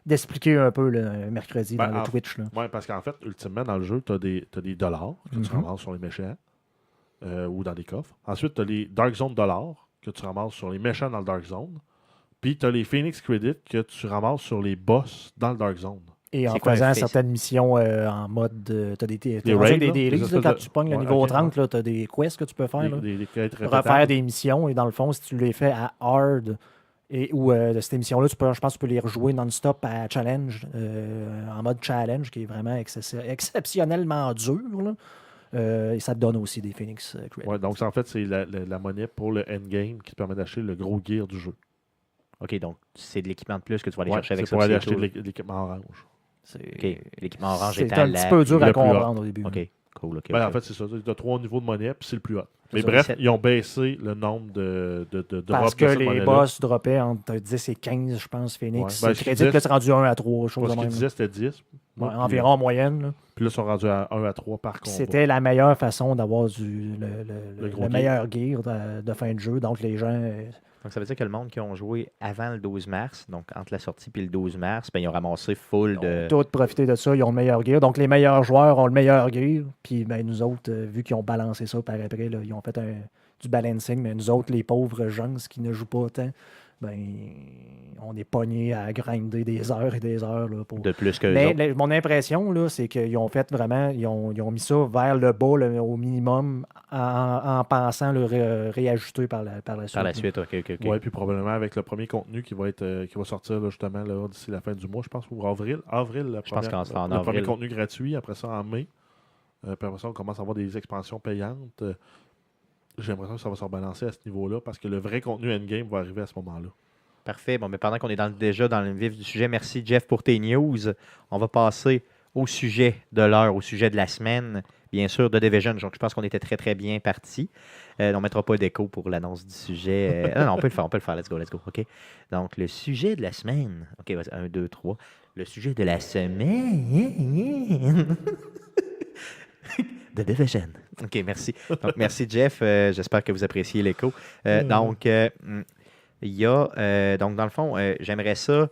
d'expliquer un peu le mercredi dans le Twitch. Oui, parce qu'en fait, ultimement, dans le jeu, tu as des dollars que tu Mhm. ramasses sur les méchants ou dans des coffres. Ensuite, tu as les Dark Zone dollars que tu ramasses sur les méchants dans le Dark Zone. Puis tu as les Phoenix Credits que tu ramasses sur les boss dans le Dark Zone. Et en C'est quoi un faisant face? certaines missions en mode. Tu as des raids, des là, dailies. des Là, espèces quand de- tu pognes le Ouais, niveau ok, 30, tu as des quests que tu peux faire. Là. Des quêtes Refaire répétables. des missions. Et dans le fond, si tu les fais à hard ou de cette émission-là, je pense que tu peux les rejouer non-stop à challenge, en mode challenge, qui est vraiment exceptionnellement dur. Là. Et ça te donne aussi des Phoenix Credits. Ouais, donc, en fait, c'est la monnaie pour le endgame qui te permet d'acheter le gros gear du jeu. OK, donc c'est de l'équipement de plus que tu vas aller Ouais, chercher avec c'est ça. pour aller c'est acheter tout. de l'équipement orange. OK, l'équipement orange C'est est à un la... petit peu dur à le plus haut. comprendre au début. OK, cool. OK, Ben, OK. en fait, c'est ça. Tu as 3 niveaux de monnaie, puis c'est le plus haut. C'est Mais ça. bref, C'est- ils ont baissé le nombre de Parce drops de que cette les monnaie-là. boss droppaient entre 10 et 15, je pense, Phoenix. Ouais, ben, C'est ce crédit qu'ils que c'est rendu 1 à 3, chose Moi, ce de qu'ils même. disaient, c'était 10. Ouais, Puis, environ en moyenne. Là. Puis là, ils sont rendus à 1 à 3 par Puis combat. c'était la meilleure façon d'avoir Le gros le meilleur gear de fin de jeu. Donc les gens. Donc, ça veut dire que le monde qui ont joué avant le 12 mars, donc entre la sortie et le 12 mars, ben, ils ont ramassé full de... Tous profité de ça, ils ont le meilleur gear. Donc, les meilleurs joueurs ont le meilleur gear. Puis, ben, nous autres, vu qu'ils ont balancé ça par après, là, ils ont fait du balancing. Mais nous autres, les pauvres gens qui ne jouent pas autant, ben, on est pogné à grinder des heures et des heures. Là, pour... De plus que Mais mon impression, là, c'est qu'ils ont fait vraiment, ils ont mis ça vers le bas au minimum en pensant le réajuster par la suite. Par la suite, OK. Oui, puis probablement avec le premier contenu qui va sortir là, justement là, d'ici la fin du mois, je pense, ou avril. Je pense qu'on sera en le premier avril. contenu gratuit, après ça en mai. Puis après ça, on commence à avoir des expansions payantes. J'ai l'impression que ça va se rebalancer à ce niveau-là parce que le vrai contenu endgame va arriver à ce moment-là. Parfait. Bon, mais pendant qu'on est déjà dans le vif du sujet, merci Jeff pour tes news. On va passer au sujet de l'heure, au sujet de la semaine, bien sûr, de Division. Donc, je pense qu'on était très, très bien partis. On ne mettra pas d'écho pour l'annonce du sujet. Non, on peut le faire. Let's go. OK. Donc, le sujet de la semaine. OK, vas-y, 1, 2, 3. Le sujet de la semaine. de Division. OK, merci. Donc, merci Jeff. J'espère que vous appréciez l'écho. Donc, il y a, donc, dans le fond, j'aimerais ça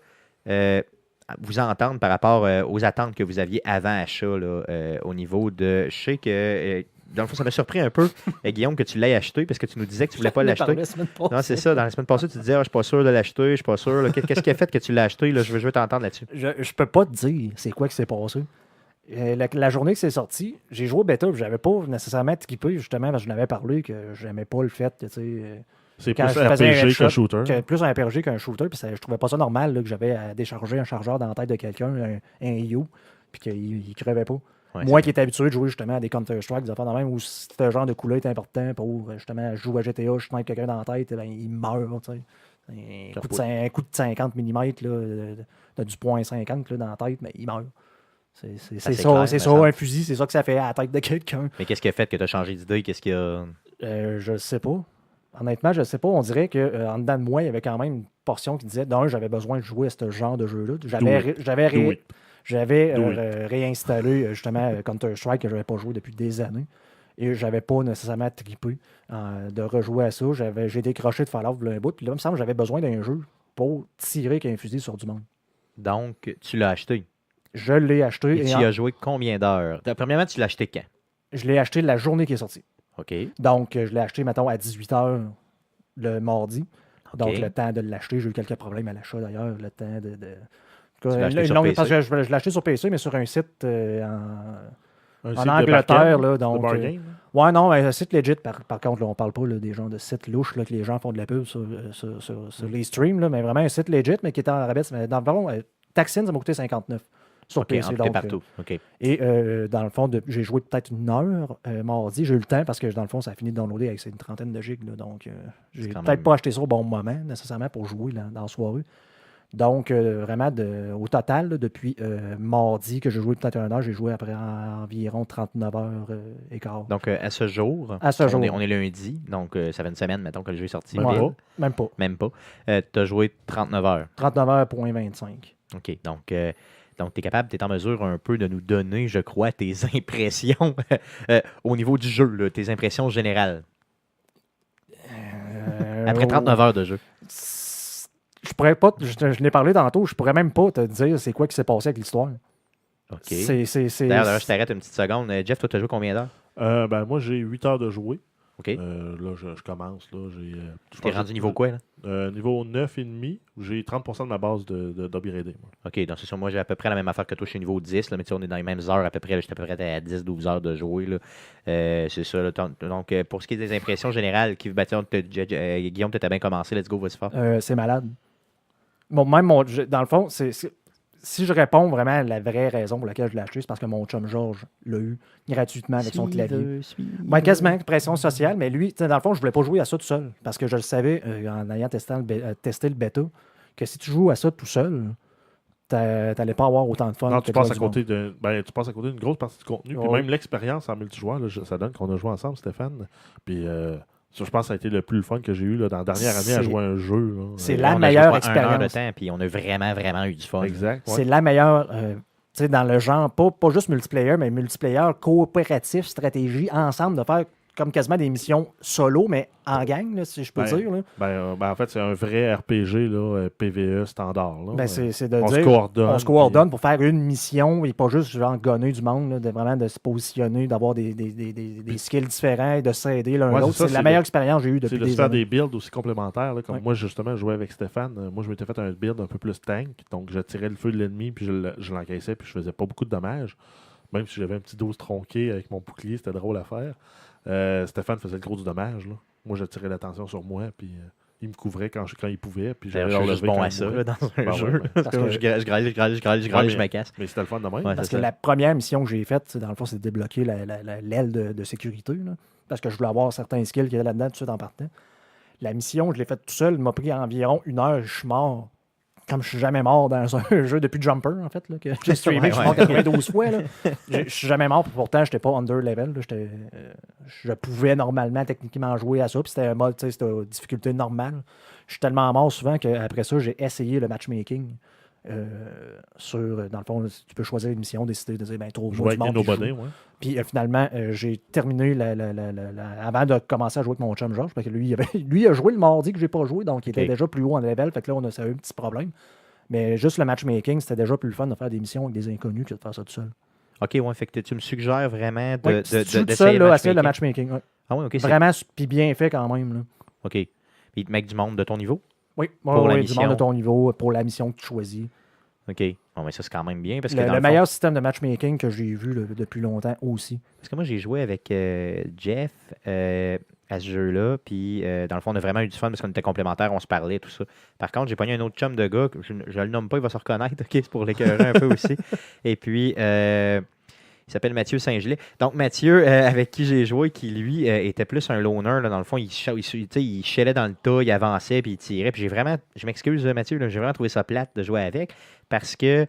vous entendre par rapport aux attentes que vous aviez avant achat là, au niveau de... Je sais que, dans le fond, ça m'a surpris un peu, Guillaume, que tu l'aies acheté parce que tu nous disais que tu ne voulais pas l'acheter. Non, c'est ça. Dans la semaine passée, tu disais, je ne suis pas sûr de l'acheter, je ne suis pas sûr. Qu'est-ce qui a fait que tu l'as acheté? Là? Je veux t'entendre là-dessus. Je peux pas te dire c'est quoi qui s'est passé. La journée que c'est sorti, j'ai joué au bêta et je n'avais pas nécessairement trippé, justement, parce que je n'avais parlé que je n'aimais pas le fait que, tu sais... C'est plus un RPG qu'un shooter. Plus un RPG qu'un shooter, puis je trouvais pas ça normal là, que j'avais à décharger un chargeur dans la tête de quelqu'un, un IO, puis qu'il crevait pas. Ouais, moi qui étais habitué de jouer justement à des Counter-Strike, des affaires de même, où ce genre de coup-là est important pour justement jouer à GTA, je snipe quelqu'un dans la tête, ben, il meurt, tu sais. Un coup de 50 mm là, de du point 50 là, dans la tête, mais il meurt. C'est ça, un fusil, c'est ça que ça fait à la tête de quelqu'un. Mais qu'est-ce qui a fait que tu as changé d'idée? Qu'est-ce qu'il y a... Je sais pas. Honnêtement, je sais pas. On dirait qu'en dedans de moi, il y avait quand même une portion qui disait j'avais besoin de jouer à ce genre de jeu-là. J'avais réinstallé justement Counter-Strike que je n'avais pas joué depuis des années. Et je n'avais pas nécessairement trippé de rejouer à ça. J'ai décroché de Fallout un bout. Puis là, il me semble que j'avais besoin d'un jeu pour tirer qu'un fusil sur du monde. Donc, tu l'as acheté? Je l'ai acheté. Et tu y as joué combien d'heures? Premièrement, tu l'as acheté quand? Je l'ai acheté la journée qui est sortie. OK. Donc, je l'ai acheté, mettons, à 18h le mardi. OK. Donc, le temps de l'acheter. J'ai eu quelques problèmes à l'achat, d'ailleurs. Le temps de... Tu l'as acheté sur PC? Parce que je l'ai acheté sur PC, mais sur un site en Angleterre. Là, donc, ouais, non, un site legit, par contre, là, on parle pas là, des gens de sites louches là, que les gens font de la pub sur les streams, là, mais vraiment un site legit, mais qui était en rabais. Dans le fond, Taxin, ça m'a coûté 59 sur PC. Donc, partout. OK. Et dans le fond, j'ai joué peut-être une heure mardi. J'ai eu le temps parce que dans le fond, ça a fini de downloader avec une trentaine de gigs. Là, donc, j'ai peut-être pas acheté ça au bon moment, nécessairement, pour jouer là, dans la soirée. Donc, vraiment, au total, là, depuis mardi que j'ai joué peut-être une heure, j'ai joué après environ 39 heures et quart. Donc, à ce jour, on est lundi, donc ça fait une semaine, mettons, que le jeu est sorti. Même pas. Tu as joué 39 heures. 39 heures, point 25. OK, donc tu es capable, tu es en mesure un peu de nous donner, je crois, tes impressions au niveau du jeu, là, tes impressions générales. Après 39 heures de jeu. Je pourrais pas, je l'ai parlé tantôt, je pourrais même pas te dire c'est quoi qui s'est passé avec l'histoire. OK. D'ailleurs, je t'arrête une petite seconde. Jeff, toi, tu as joué combien d'heures? Moi, j'ai 8 heures de jouer. OK. Là, je commence. Tu es rendu niveau quoi, là? Niveau 9,5. J'ai 30% de ma base de Dobby Raiding. OK, donc c'est sûr, moi, j'ai à peu près la même affaire que toi, je suis niveau 10, là, mais tu sais, on est dans les mêmes heures à peu près. J'étais à peu près à 10-12 heures de jouer. Là. C'est ça. Là, donc, pour ce qui est des impressions générales, Guillaume, tu as bien commencé. Let's go, vas-y fort. C'est malade. Dans le fond, si je réponds vraiment à la vraie raison pour laquelle je l'ai acheté, c'est parce que mon chum Georges l'a eu gratuitement avec son clavier. Quasiment pression sociale, mais lui, dans le fond, je voulais pas jouer à ça tout seul. Parce que je le savais, en ayant testé le bêta, que si tu joues à ça tout seul, t'allais pas avoir autant de fun. Non, tu passes à côté d'une grosse partie du contenu. Puis même l'expérience en multijoueur, là, ça donne qu'on a joué ensemble, Stéphane. Puis ça, je pense que ça a été le plus fun que j'ai eu là, dans la dernière année à jouer à un jeu. Là. C'est la meilleure expérience. On a joué 1 heure de temps, puis on a vraiment, vraiment eu du fun. Exact. Ouais. C'est la meilleure, dans le genre, pas juste multiplayer, mais multiplayer, coopératif, stratégie, ensemble, de faire comme quasiment des missions solo, mais en gang, là, si je peux dire. Là. En fait, c'est un vrai RPG, là, PVE standard. Là. C'est de on dire, on se coordonne pour faire une mission et pas juste genre gonner du monde, là, vraiment de se positionner, d'avoir des skills différents et de s'aider l'un l'autre. C'est la meilleure expérience que j'ai eue depuis des années. C'est de faire des builds aussi complémentaires. Là, comme moi, justement, je jouais avec Stéphane. Moi, je m'étais fait un build un peu plus tank. Donc, je tirais le feu de l'ennemi, puis je l'encaissais, puis je faisais pas beaucoup de dommages. Même si j'avais un petit 12 tronqué avec mon bouclier, c'était drôle à faire. Stéphane faisait le gros du dommage. Là. Moi, j'attirais l'attention sur moi, puis il me couvrait quand il pouvait. Puis je suis juste bon à ça là, dans un jeu. Parce que je grâle, je me casse. Mais c'était le fun de même. Parce que la première mission que j'ai faite, dans le fond, c'est de débloquer l'aile de sécurité. Là, parce que je voulais avoir certains skills qu'il y avait là-dedans tout de suite en partant. La mission, je l'ai faite tout seul. Elle m'a pris environ 1 heure. Je suis mort. Comme je suis jamais mort dans un jeu depuis Jumper, en fait, là, que j'ai streamé, je suis mort 92 fois. Là. Je suis jamais mort, pourtant, je n'étais pas under level. Là, je pouvais normalement, techniquement, jouer à ça, puis c'était un mode, c'était une difficulté normale. Je suis tellement mort souvent qu'après ça, j'ai essayé le matchmaking. Dans le fond, tu peux choisir une mission, décider de dire, trouve-moi du monde. Puis finalement, j'ai terminé avant de commencer à jouer avec mon chum Georges, parce que lui il a joué le mardi que j'ai pas joué, donc il était déjà plus haut en level, fait que là, ça a eu un petit problème. Mais juste le matchmaking, c'était déjà plus le fun de faire des missions avec des inconnus que de faire ça tout seul. OK, ouais, fait que tu me suggères vraiment d'essayer le matchmaking. Ouais. Ah oui, OK. Vraiment, puis bien fait quand même. Là. OK. Puis il te met du monde de ton niveau? Oui, pour la mission. Du monde de ton niveau, pour la mission que tu choisis. OK. Bon, mais ça, c'est quand même bien. Parce que le meilleur système de matchmaking que j'ai vu depuis longtemps aussi. Parce que moi, j'ai joué avec Jeff à ce jeu-là. Puis, dans le fond, on a vraiment eu du fun parce qu'on était complémentaires, on se parlait, tout ça. Par contre, j'ai pogné un autre chum de gars. Je ne le nomme pas, il va se reconnaître. OK, c'est pour l'écœurer un peu aussi. Et puis, il s'appelle Mathieu Saint-Gelais. Donc, Mathieu, avec qui j'ai joué, qui, lui, était plus un loner. Là, dans le fond, il chialait dans le tas, il avançait, puis il tirait. Puis je m'excuse, Mathieu, j'ai vraiment trouvé ça plate de jouer avec parce que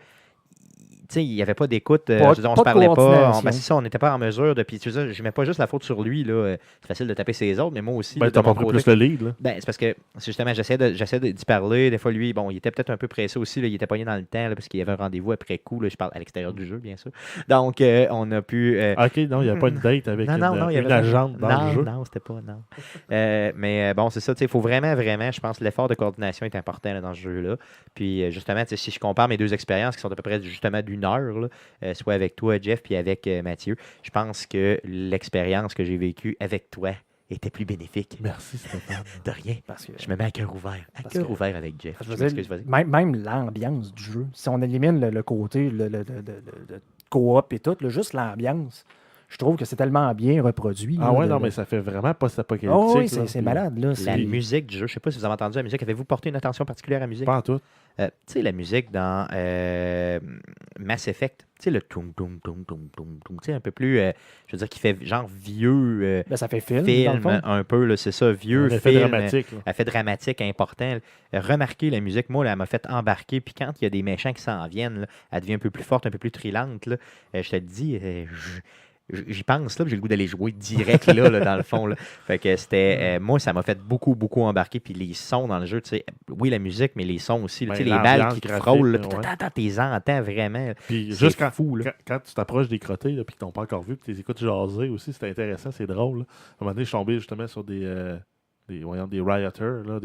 il n'y avait pas d'écoute. On ne se parlait pas. On n'était pas en mesure de. Puis, je ne mets pas juste la faute sur lui. Là, c'est facile de taper ses autres, mais moi aussi. Tu n'as pas pris plus le lead. Là. C'est parce que, justement, j'essaie d'y parler. Des fois, lui, il était peut-être un peu pressé aussi. Là, il était pogné dans le temps là, parce qu'il y avait un rendez-vous après coup. Là, je parle à l'extérieur du jeu, bien sûr. Donc, on a pu. OK, non, il n'y a pas une date avec une agente dans le jeu. Non, c'était pas. Non. Mais bon, c'est ça. Il faut vraiment, je pense, l'effort de coordination est important là, dans ce jeu-là. Puis, justement, si je compare mes deux expériences qui sont à peu près justement d'1 heure, là, soit avec toi, Jeff, puis avec Mathieu, je pense que l'expérience que j'ai vécue avec toi était plus bénéfique. Merci, Stéphane. De rien. Parce que je me mets à cœur ouvert. Ouvert avec Jeff. Même l'ambiance du jeu. Si on élimine le côté de coop et tout, juste l'ambiance, je trouve que c'est tellement bien reproduit. Ah ouais, non, mais ça fait vraiment post-apocalyptique. Oh, oui, c'est malade. Là, la musique du jeu, je ne sais pas si vous avez entendu la musique. Avez-vous porté une attention particulière à la musique? Pas en tout. Tu sais, la musique dans Mass Effect, tu sais, le toum, toum, toum, toum, toum, toum, tu sais, un peu plus, je veux dire, qui fait genre vieux ça fait film un peu, là, c'est ça, vieux film. Effet dramatique, important. Remarquez la musique, moi, là, elle m'a fait embarquer, puis quand il y a des méchants qui s'en viennent, là, elle devient un peu plus forte, un peu plus trillante, là, je te le dis, j'y pense, là, puis j'ai le goût d'aller jouer direct là, dans le fond. Là. Fait que c'était. Moi, ça m'a fait beaucoup, beaucoup embarquer. Puis les sons dans le jeu, tu sais, oui, la musique, mais les sons aussi. Tu sais, les balles qui te frôlent, t'es entends vraiment. Puis juste quand tu t'approches des crottés, puis qu'ils t'ont pas encore vu, puis tu les écoutes jaser aussi, c'était intéressant, c'est drôle. Là. À un moment donné, je suis tombé justement sur des rioters, là,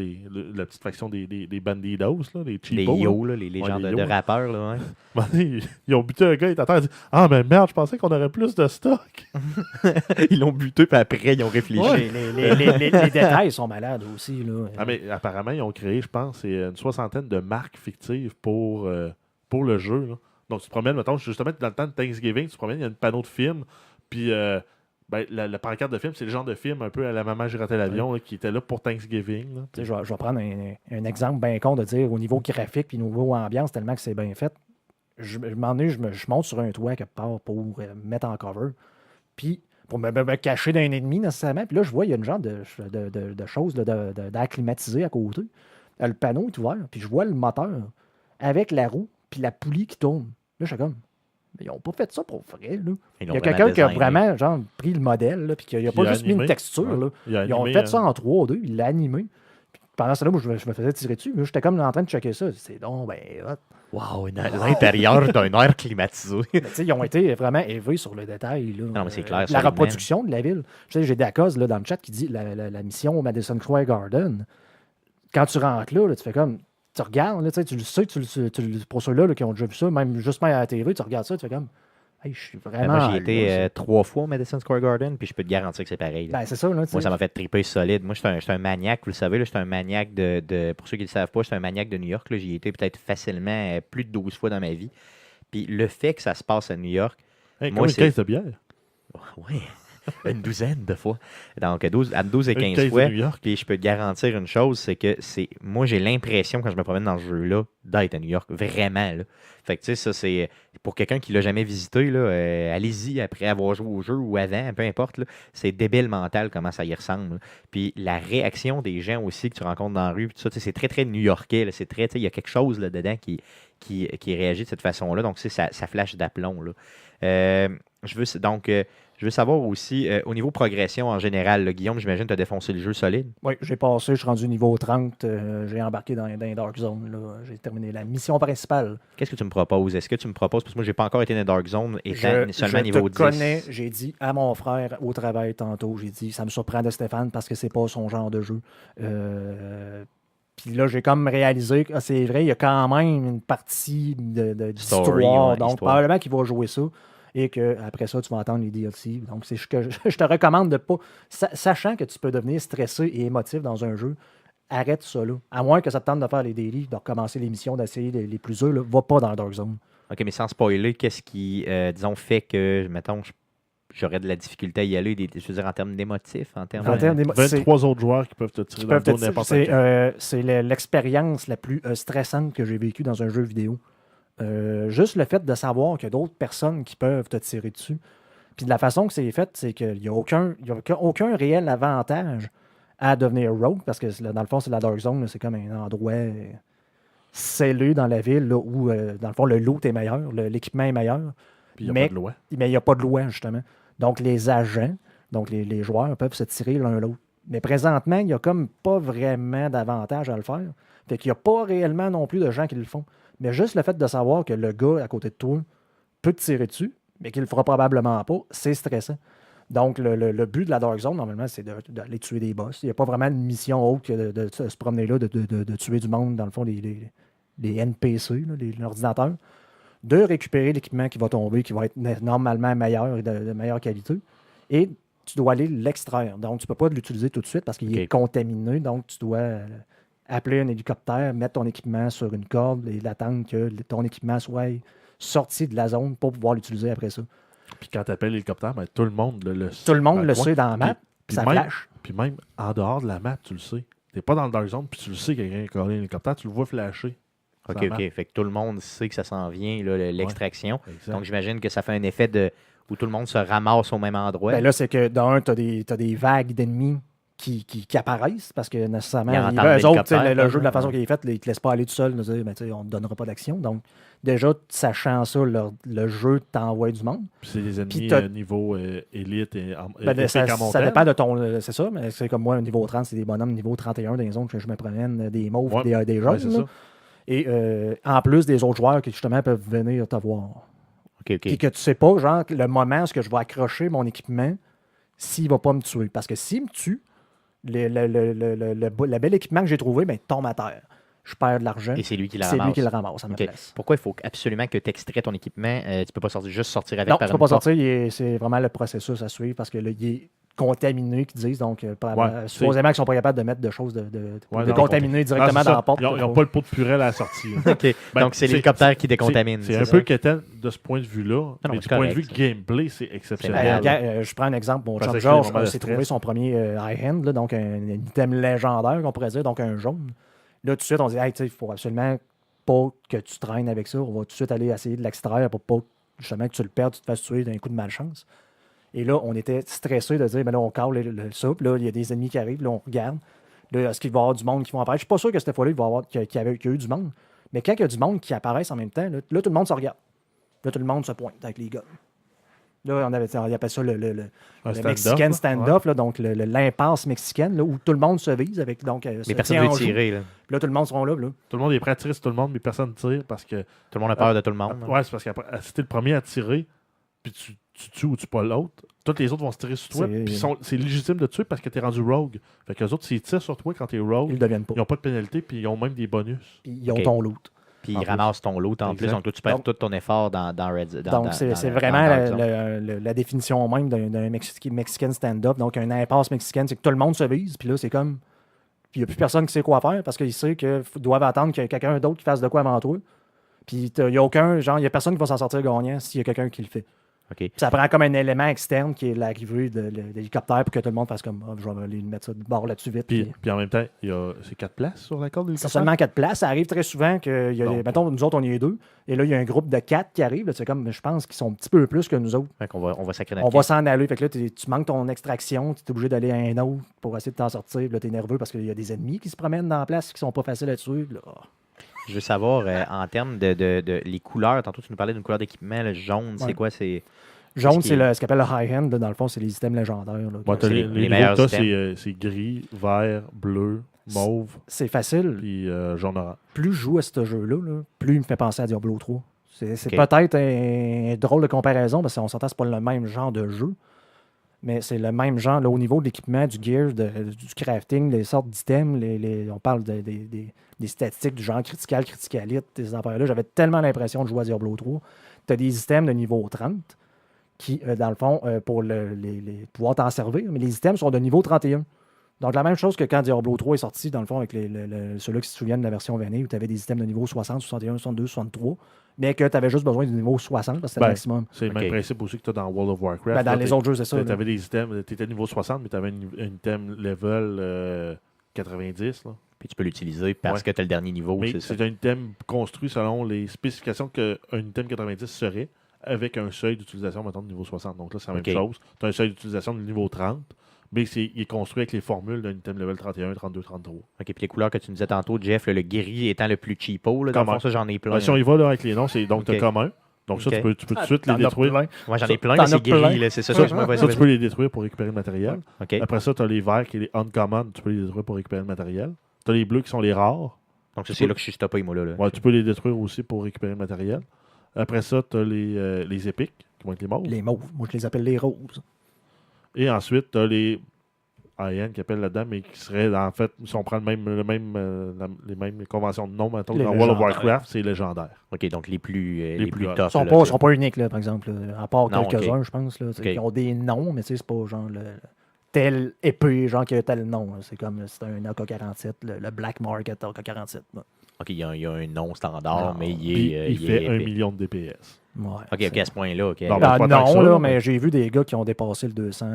la petite faction des bandidos, là, des cheapos. Les yo, là, les genres de rappeurs. Là, ouais. Ils ont buté un gars, il est à terre, il dit « Ah, mais merde, je pensais qu'on aurait plus de stock. » Ils l'ont buté, puis après, ils ont réfléchi. Ouais. Les détails sont malades aussi. Là. Ah, mais apparemment, ils ont créé, je pense, une 60aine de marques fictives pour le jeu. Là. Donc, tu te promènes, mettons, justement, dans le temps de Thanksgiving, tu te promènes, il y a un panneau de film, puis... la pancarte de film, c'est le genre de film un peu à la Maman, j'ai raté l'avion qui était là pour Thanksgiving. Là. Je vais prendre un exemple bien con de dire au niveau graphique puis au niveau ambiance, tellement que c'est bien fait. Je monte sur un toit quelque part pour mettre en cover. Puis pour me cacher d'un ennemi nécessairement. Puis là, je vois, il y a une genre de chose d'acclimatiser à côté. Le panneau est ouvert, puis je vois le moteur avec la roue puis la poulie qui tourne. Là, je suis comme... Mais ils n'ont pas fait ça pour vrai. Là. Il y a quelqu'un qui a vraiment pris le modèle, puis qui n'a pas juste mis une texture. Là. Ils ont fait ça en 3D, il l'a animé. pendant ce temps-là, moi, je me faisais tirer dessus. J'étais comme en train de checker ça. C'est donc, Wow, l'intérieur d'un air climatisé. tu sais, ils ont été vraiment élevés sur le détail. Là. Non, mais c'est clair, La solidement. reproduction de la ville. Tu sais, j'ai Dacoz là, dans le chat qui dit la mission au Madison Square Garden. Quand tu rentres là, tu fais comme. Tu regardes, là, tu le sais, pour ceux-là qui ont déjà vu ça, même juste à la TV, tu regardes ça, tu fais comme. Hey, je suis vraiment. Moi, j'y ai été 3 fois au Madison Square Garden, puis je peux te garantir que c'est pareil. Là. Ben, c'est ça, là. Moi, ça m'a fait triper solide. Moi, je suis un maniaque, vous le savez, je suis un maniaque pour ceux qui ne le savent pas, je suis un maniaque de New York. Là. J'y ai été peut-être facilement plus de 12 fois dans ma vie. Puis le fait que ça se passe à New York. Hey, moi, une caisse de bière. Oui, une douzaine de fois. Donc, à 12 et Une 15 caisse fois. de New York. Puis je peux te garantir une chose, c'est que moi, j'ai l'impression, quand je me promène dans ce jeu-là, d'être à New York. Vraiment, là. Fait que, tu sais, ça, c'est pour quelqu'un qui l'a jamais visité, là, allez-y après avoir joué au jeu ou avant, peu importe, là, c'est débile mental comment ça y ressemble. Là. Puis la réaction des gens aussi que tu rencontres dans la rue, tout ça, c'est très, très new-yorkais. Là, c'est très, il y a quelque chose là, dedans qui réagit de cette façon-là. Donc, ça flash d'aplomb. Là. Je veux savoir aussi, au niveau progression en général, là, Guillaume, j'imagine que tu as défoncé le jeu solide. Oui, j'ai passé, je suis rendu niveau 30, j'ai embarqué dans Dark Zone. Là. J'ai terminé la mission principale. Qu'est-ce que tu me proposes? Est-ce que tu me proposes, parce que moi, j'ai pas encore été dans Dark Zone, étant seulement je niveau te 10. connais, j'ai dit à mon frère au travail tantôt, j'ai dit, ça me surprend de Stéphane parce que c'est pas son genre de jeu. Puis là, j'ai comme réalisé que c'est vrai, il y a quand même une partie d'histoire. Ouais, donc, histoire. probablement qu'il va jouer ça. Et qu'après ça, tu vas entendre les DLC. Donc, c'est ce que je te recommande de pas. Sachant que tu peux devenir stressé et émotif dans un jeu, arrête ça là. À moins que ça te tente de faire les daily, de recommencer les missions, d'essayer les plus durs, là, va pas dans Dark Zone. OK, mais sans spoiler, qu'est-ce qui, disons, fait que, mettons, j'aurais de la difficulté à y aller, je veux dire, en termes d'émotifs, en termes 23 autres joueurs qui peuvent te tirer dans le dos n'importe quand. C'est l'expérience la plus stressante que j'ai vécue dans un jeu vidéo. Juste le fait de savoir qu'il y a d'autres personnes qui peuvent te tirer dessus. Puis de la façon que c'est fait, c'est qu'il n'y a aucun réel avantage à devenir rogue, parce que dans le fond, c'est la Dark Zone, là, c'est comme un endroit scellé dans la ville là, où, dans le fond, le loot est meilleur, l'équipement est meilleur. Puis il n'y a pas de loi. Mais il n'y a pas de loi, justement. Donc, les agents, donc les joueurs peuvent se tirer l'un l'autre. Mais présentement, il n'y a comme pas vraiment d'avantage à le faire. Fait qu'il n'y a pas réellement non plus de gens qui le font. Mais juste le fait de savoir que le gars à côté de toi peut te tirer dessus, mais qu'il le fera probablement pas, c'est stressant. Donc, le but de la Dark Zone, normalement, c'est d'aller tuer des boss. Il n'y a pas vraiment une mission autre que de se promener là, de tuer du monde, dans le fond, les NPC, là, l'ordinateur, de récupérer l'équipement qui va tomber, qui va être normalement meilleur et de meilleure qualité. Et tu dois aller l'extraire. Donc, tu ne peux pas l'utiliser tout de suite parce qu'il est contaminé. Donc, tu dois appeler un hélicoptère, mettre ton équipement sur une corde et attendre que ton équipement soit sorti de la zone pour pouvoir l'utiliser après ça. Puis quand tu appelles l'hélicoptère, ben, tout le monde le sait. Tout le monde le sait dans la map, puis ça flash. Puis même en dehors de la map, tu le sais. Tu n'es pas dans le Dark Zone, puis tu le sais qu'il y a quelqu'un qui a collé un hélicoptère, tu le vois flasher. OK. Fait que tout le monde sait que ça s'en vient, là, l'extraction. Ouais, donc, j'imagine que ça fait un effet où tout le monde se ramasse au même endroit. Ben là, c'est que d'un, tu as des vagues d'ennemis qui apparaissent parce que nécessairement, eux autres, le jeu de la façon qu'il est fait, ils ne te laissent pas aller tout seul, on ne te donnera pas d'action. Donc, déjà, sachant ça, le jeu t'envoie du monde. Puis c'est des ennemis niveau élite et ça dépend de ton. C'est ça, mais c'est comme moi, au niveau 30, c'est des bonhommes niveau 31 dans les zones que je me promène, des mauves, des jeunes. C'est ça. Et en plus des autres joueurs qui justement peuvent venir te voir. OK. Puis que tu sais pas, genre, le moment où je vais accrocher mon équipement, s'il ne va pas me tuer. Parce que s'il me tue, le bel équipement que j'ai trouvé, ben, tombe à terre. Je perds de l'argent. Et c'est lui qui le ramasse. C'est lui qui le ramasse à ma place. Pourquoi il faut absolument que tu extrais ton équipement? Tu peux pas juste sortir avec non, par tu peux pas sortir. C'est vraiment le processus à suivre parce que là, il est contaminé, qu'ils disent. Donc, supposément qu'ils sont pas capables de mettre de choses de contaminer directement dans la porte. Ils n'ont pas le pot de purée à la sortie. OK. Donc, c'est l'hélicoptère qui décontamine. C'est un peu quétaine de ce point de vue-là. Mais du point de vue gameplay, c'est exceptionnel. Je prends un exemple. Mon chum George s'est trouvé son premier high-hand, donc un item légendaire, qu'on pourrait dire, donc un jaune. Là, tout de suite, on dit, hey, il faut absolument pas que tu traînes avec ça. On va tout de suite aller essayer de l'extraire pour pas justement que tu le perdes, tu te fasses tuer d'un coup de malchance. Et là, on était stressés de dire, mais là, on cale ça, puis là, il y a des ennemis qui arrivent, là, on regarde. Là, est-ce qu'il va y avoir du monde qui va apparaître? Je suis pas sûr que cette fois-là, qu'il y a eu du monde. Mais quand il y a du monde qui apparaissent en même temps, là, tout le monde se regarde. Là, tout le monde se pointe avec les gars. Là, on appelle ça le stand-up, Mexican là. stand-off, là, donc l'impasse mexicaine, là, où tout le monde se vise avec. Donc, Mais personne ne veut tirer. Là. Puis là, tout le monde sera là. Tout le monde est prêt à tirer sur tout le monde, mais personne ne tire parce que. Tout le monde a peur de tout le monde. Ouais, c'est parce que si t'es le premier à tirer, puis tu tues ou tu pas l'autre, tous les autres vont se tirer sur toi. Puis c'est légitime de tuer parce que t'es rendu rogue. Fait que les autres, s'ils tirent sur toi quand t'es rogue, ils ne deviennent pas. Ils n'ont pas de pénalité, puis ils ont même des bonus. Puis ils ont ton loot. Puis ils ramassent ton loot en plus. Donc, toi, tu perds tout ton effort dans Red. Donc, c'est vraiment la définition même d'un Mexican stand-up. Donc, un impasse mexicaine, c'est que tout le monde se vise. Puis là, c'est comme. Puis il n'y a plus personne qui sait quoi faire parce qu'il sait qu'ils doivent attendre qu'il y ait quelqu'un d'autre qui fasse de quoi avant toi. Puis il n'y a personne qui va s'en sortir gagnant s'il y a quelqu'un qui le fait. Okay. Ça prend comme un élément externe qui est l'arrivée de l'hélicoptère pour que tout le monde fasse comme je vais aller mettre ça de bord là-dessus vite. Puis en même temps, c'est 4 places sur la corde de l'hélicoptère? C'est seulement 4 places. Ça arrive très souvent que mettons, nous autres, on y est 2. Et là, il y a un groupe de 4 qui arrive. Là, c'est comme, je pense qu'ils sont un petit peu plus que nous autres. Fait qu'on on va s'en aller. Fait que là, tu manques ton extraction. Tu es obligé d'aller à un autre pour essayer de t'en sortir. Là, tu es nerveux parce qu'il y a des ennemis qui se promènent dans la place qui sont pas faciles à tuer. Là. Je veux savoir, en termes de les couleurs, tantôt tu nous parlais d'une couleur d'équipement, le jaune, c'est quoi? Jaune, c'est ce qu'on appelle le high-end. Dans le fond, c'est les items légendaires. Là, c'est les meilleurs items. C'est gris, vert, bleu, mauve. C'est facile. Puis jaune-orange. Plus je joue à ce jeu-là, plus il me fait penser à Diablo 3. C'est peut-être un drôle de comparaison parce qu'on s'entend que ce n'est pas le même genre de jeu. Mais c'est le même genre là, au niveau de l'équipement, du gear, du crafting, les sortes d'items. On parle des statistiques du genre critical, criticalite, ces affaires-là. J'avais tellement l'impression de jouer à Diablo 3. Tu as des items de niveau 30 qui, dans le fond, pour pouvoir t'en servir, mais les items sont de niveau 31. Donc, la même chose que quand Diablo 3 est sorti, dans le fond, avec ceux-là qui se souviennent de la version vanille, où tu avais des items de niveau 60, 61, 62, 63, mais que tu avais juste besoin du niveau 60 parce que c'était le maximum. C'est le même principe aussi que tu as dans World of Warcraft. Dans les autres jeux, c'est ça. Tu avais des items, tu étais niveau 60, mais tu avais un item level 90. Là. Puis tu peux l'utiliser parce que tu as le dernier niveau. Mais c'est un item construit selon les spécifications qu'un item 90 serait, avec un seuil d'utilisation, mettons, de niveau 60. Donc là, c'est la même chose. Tu as un seuil d'utilisation de niveau 30. Mais il est construit avec les formules d'un item level 31, 32, 33. OK, puis les couleurs que tu nous disais tantôt, Jeff, le guerrier étant le plus cheapo, là, dans le fond, ça, j'en ai plein. Si on y va là, avec les noms, c'est donc tu as commun. Donc ça, tu peux tout de suite les détruire. Moi, j'en ai plein, mais c'est guéri, c'est ça. Ça, tu peux les détruire pour récupérer le matériel. Okay. Après ça, tu as les verts qui sont les uncommon, tu peux les détruire pour récupérer le matériel. Tu as les bleus qui sont les rares. Donc ça, c'est là que je suis stoppé, moi, là. Ouais, tu peux les détruire aussi pour récupérer le matériel. Après ça, tu as les épiques, qui vont être les mauves. Les mauves. Moi, je les appelle les roses. Et ensuite, tu as les IN qui appelle là-dedans, mais qui serait en fait, si on prend les mêmes conventions de nom, maintenant, dans World of Warcraft, c'est légendaire. OK, donc les plus top. Ils ne sont pas uniques, là, par exemple. À part quelques-uns, je pense. Là, qui ont des noms, mais c'est pas genre tel épée, genre qui a tel nom. C'est comme c'est un AK-47, le Black Market AK-47. Là. OK, il y a un nom standard, mais il fait 1 million de DPS. Ouais, OK, à ce point-là. OK. Non, mais j'ai vu des gars qui ont dépassé le 200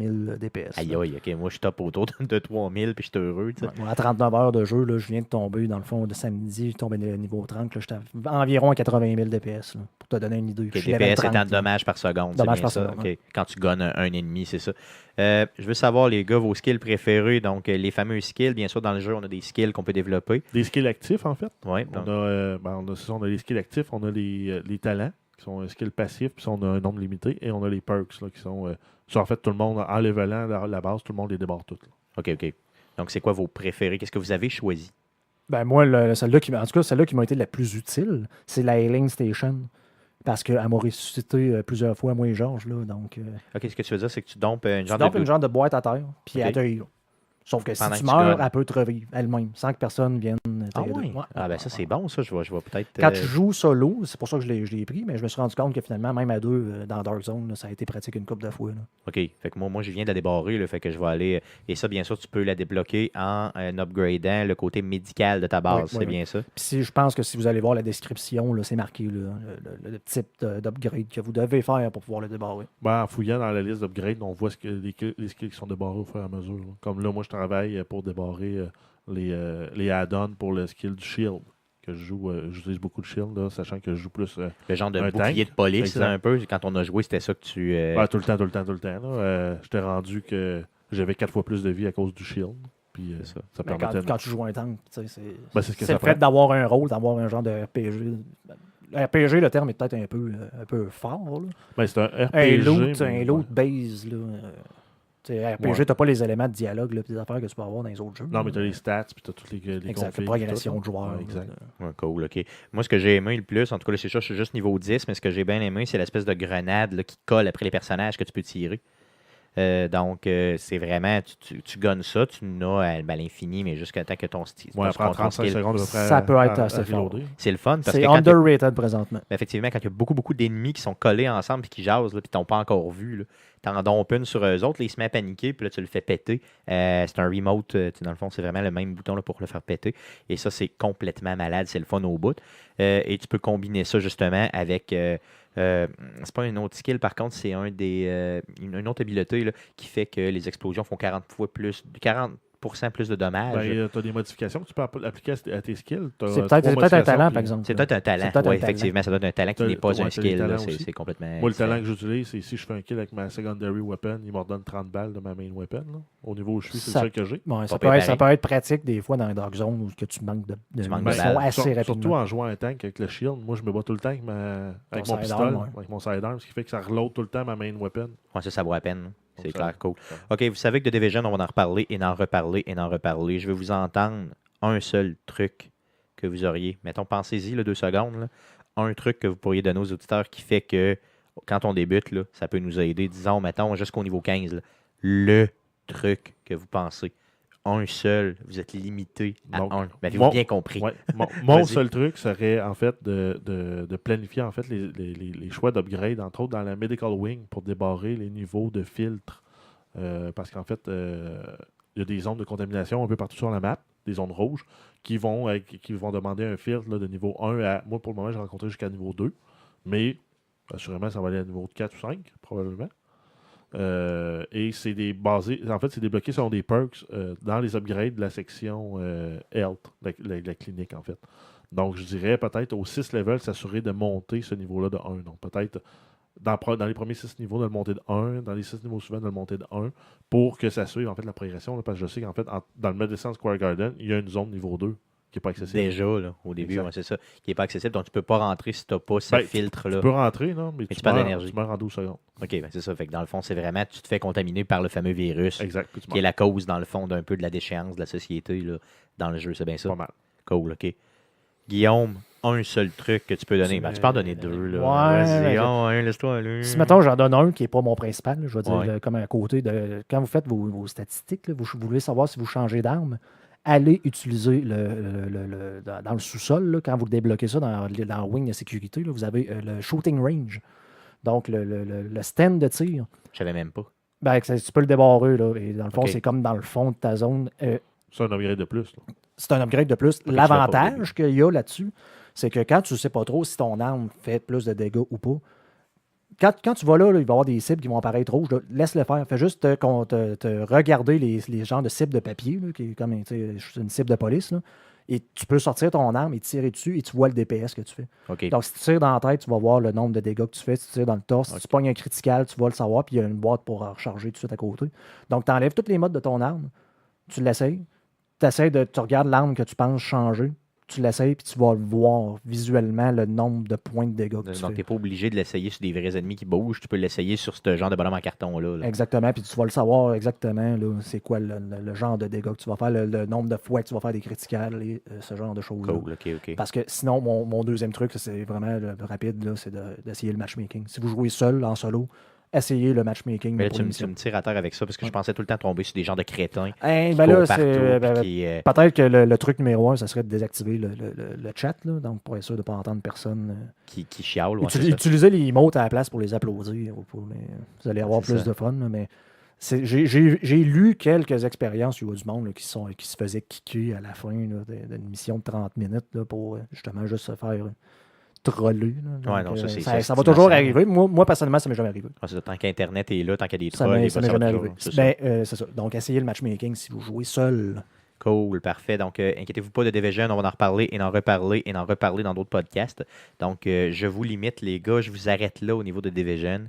000 DPS. Aïe, OK, moi, je top autour de 3000 puis je suis heureux. Ouais, à 39 heures de jeu, là, je viens de tomber, dans le fond, de samedi, je tombé au niveau 30. J'étais environ à 80 000 DPS, là, pour te donner une idée. Okay, DPS étant dommages par seconde. Dommage par seconde. Okay. Quand tu gonnes un ennemi, c'est ça. Je veux savoir, les gars, vos skills préférés. Donc, les fameux skills. Bien sûr, dans le jeu, on a des skills qu'on peut développer. Des skills actifs, en fait. Oui. On a les skills actifs, on a les talents, qui sont un skill passif, puis on a un nombre limité, et on a les perks, là, qui sont en fait, tout le monde, en levelant la base, tout le monde les débarre toutes. OK. Donc, c'est quoi vos préférés? Qu'est-ce que vous avez choisi? Ben moi, celle-là qui m'a été la plus utile, c'est la Healing Station. Parce qu'elle m'a ressuscité plusieurs fois, moi et Georges. Là, donc, OK, ce que tu veux dire, c'est que tu dompes une genre de boîte à terre, puis elle te heal. Sauf que si tu meurs, elle peut te revivre elle-même, sans que personne vienne t'aider. Oui. Ah ben ça, c'est bon, ça. Je vais peut-être... Quand tu joues solo, c'est pour ça que je l'ai pris, mais je me suis rendu compte que finalement, même à deux, dans Dark Zone, là, ça a été pratique une couple de fois. Là. OK. Fait que moi, je viens de la débarrer, là, fait que je vais aller... Et ça, bien sûr, tu peux la débloquer en upgradant le côté médical de ta base. C'est bien ça? Puis je pense que si vous allez voir la description, là, c'est marqué là, le type d'upgrade que vous devez faire pour pouvoir le débarrer. En fouillant dans la liste d'upgrade, on voit les skills qui sont débarrés au fur et à mesure. Là. Comme là, moi, je travaille pour débarrer les add-ons pour le skill du shield. Que j'utilise beaucoup de shield, là, sachant que je joue plus le genre de bouclier de police, là, un peu. Quand on a joué, c'était ça que tu... tout le temps. J'étais rendu que j'avais 4 fois plus de vie à cause du shield. Puis, ça permettait quand tu joues un tank, c'est ce que le fait d'avoir un rôle, d'avoir un genre de RPG. RPG, le terme est peut-être un peu fort. Là. Ben, c'est un RPG. Un loot base. Là. RPG, t'as pas les éléments de dialogue, là, des affaires que tu peux avoir dans les autres jeux. Non, mais t'as les stats, puis t'as toutes les exact, configs, progression de joueurs. Exact. Ouais, cool, OK. Moi, ce que j'ai aimé le plus, en tout cas, là, c'est sûr, je suis juste niveau 10, mais ce que j'ai bien aimé, c'est l'espèce de grenade là, qui colle après les personnages que tu peux tirer. Donc, c'est vraiment, tu gonnes ça, tu n'as à l'infini, mais jusqu'à temps que ton style. Ouais, après 35 secondes, ça peut être assez fort. C'est le fun. C'est underrated présentement. Effectivement, quand il y a beaucoup d'ennemis qui sont collés ensemble et qui jasent, puis qui t'ont pas encore vu, t'en dompes une sur eux autres, là, ils se mettent à paniquer, puis là, tu le fais péter. C'est un remote, dans le fond, c'est vraiment le même bouton là, pour le faire péter. Et ça, c'est complètement malade, c'est le fun au bout. Et tu peux combiner ça justement avec. C'est pas un autre skill, par contre, c'est une autre habileté là, qui fait que les explosions font 40% plus de dommages. Ben, tu as des modifications que tu peux appliquer à tes skills. C'est peut-être un talent, par exemple. C'est peut-être un talent. Oui, effectivement, ça doit être un talent qui n'est pas un skill. C'est complètement. Moi, le talent que j'utilise, c'est si je fais un kill avec ma secondary weapon, il me redonne 30 balles de ma main weapon. Là. Au niveau où je suis, c'est ça que j'ai. Ouais, ça peut être pratique des fois dans les Dark Zones où tu manques de munitions assez rapidement. Surtout en jouant un tank avec le shield. Moi, je me bats tout le temps avec mon pistolet, avec mon sidearm, ce qui fait que ça reload tout le temps ma main weapon. Ouais, ça vaut la peine. C'est clair, cool. OK, vous savez que de Division, on va en reparler et en reparler. Je vais vous entendre un seul truc que vous auriez. Mettons, pensez-y, 2 secondes. Là. Un truc que vous pourriez donner aux auditeurs qui fait que quand on débute, là, ça peut nous aider. Disons, mettons, jusqu'au niveau 15. Là, le truc que vous pensez. Un seul, vous êtes limité à un. Avez-vous bien compris? Ouais, mon seul truc serait en fait de planifier en fait les choix d'upgrade, entre autres dans la Medical Wing, pour débarrer les niveaux de filtres. Parce qu'en fait, il y a des zones de contamination un peu partout sur la map, des zones rouges, qui vont demander un filtre là, de niveau 1 à. Moi, pour le moment, j'ai rencontré jusqu'à niveau 2. Mais assurément, ça va aller à niveau 4 ou 5, probablement. Et c'est c'est débloqué selon des perks dans les upgrades de la section Health, la clinique en fait. Donc je dirais peut-être aux 6 levels s'assurer de monter ce niveau-là de 1. Donc peut-être dans les premiers 6 niveaux de le monter de 1, dans les 6 niveaux suivants de le monter de 1, pour que ça suive en fait la progression. Là, parce que je sais qu'en fait, dans le Medicine Square Garden, il y a une zone niveau 2 qui n'est pas accessible. Déjà, là, au début, c'est ça, qui n'est pas accessible. Donc, tu ne peux pas rentrer si tu n'as pas ce filtre-là. Tu peux rentrer, non? Mais tu perds d'énergie. Tu meurs en 12 secondes. OK, ben c'est ça. Fait que dans le fond, c'est vraiment, tu te fais contaminer par le fameux virus qui est la cause, dans le fond, d'un peu de la déchéance de la société là, dans le jeu. C'est bien ça? Pas mal. Cool, OK. Guillaume, un seul truc que tu peux donner. Tu peux en donner 2. Là. Ouais, vas-y, laisse-toi aller. Si, mettons, j'en donne un qui n'est pas mon principal, je vais dire, comme à côté de. Quand vous faites vos statistiques, là, vous voulez savoir si vous changez d'arme, allez utiliser dans le sous-sol, là, quand vous débloquez ça dans Wing de sécurité, là, vous avez le shooting range. Donc, le stand de tir. Je savais même pas. Ben, tu peux le débarrer, là. Et dans le fond, c'est comme dans le fond de ta zone. C'est un upgrade de plus. Là. C'est un upgrade de plus. L'avantage qu'il y a là-dessus, c'est que quand tu ne sais pas trop si ton arme fait plus de dégâts ou pas, quand tu vas là, il va y avoir des cibles qui vont apparaître rouges. Là, laisse-le faire. Fais juste te regarder les genres de cibles de papier, là, qui est comme une cible de police. Là, et tu peux sortir ton arme et tirer dessus et tu vois le DPS que tu fais. Okay. Donc, si tu tires dans la tête, tu vas voir le nombre de dégâts que tu fais. Si tu tires dans le torse, si tu pognes un critical, tu vas le savoir. Puis il y a une boîte pour recharger tout de suite à côté. Donc, tu enlèves tous les modes de ton arme. Tu l'essayes. Tu regardes l'arme que tu penses changer. Tu l'essayes puis tu vas voir visuellement le nombre de points de dégâts que tu fais. Donc, tu n'es pas obligé de l'essayer sur des vrais ennemis qui bougent. Tu peux l'essayer sur ce genre de bonhomme en carton-là. Là. Exactement. Puis tu vas le savoir exactement. Là, c'est quoi le genre de dégâts que tu vas faire, le nombre de fois que tu vas faire des criticals et ce genre de choses-là. Cool, OK. Parce que sinon, mon deuxième truc, c'est vraiment rapide, là, c'est d'essayer le matchmaking. Si vous jouez seul, en solo, essayez le matchmaking. Mais là, tu me tires à terre avec ça parce que je pensais tout le temps tomber sur des genres de crétins. Peut-être que le truc numéro 1, ça serait de désactiver le chat, là, donc pour être sûr de ne pas entendre personne qui chiale. Utilisez les emotes à la place pour les applaudir. Vous allez avoir plus de fun. Là, mais j'ai lu quelques expériences du monde là, qui se faisaient kicker à la fin d'une mission de 30 minutes là, pour justement juste se faire troller. Ça va toujours arriver. Moi, personnellement, ça ne m'est jamais arrivé. Tant qu'Internet est là, tant qu'il y a des trolls, ça m'est jamais arrivé. C'est ça. Donc, essayez le matchmaking si vous jouez seul. Cool, parfait. Donc, inquiétez-vous pas de Division, on va en reparler et en reparler dans d'autres podcasts. Donc, je vous limite, les gars, je vous arrête là au niveau de Division.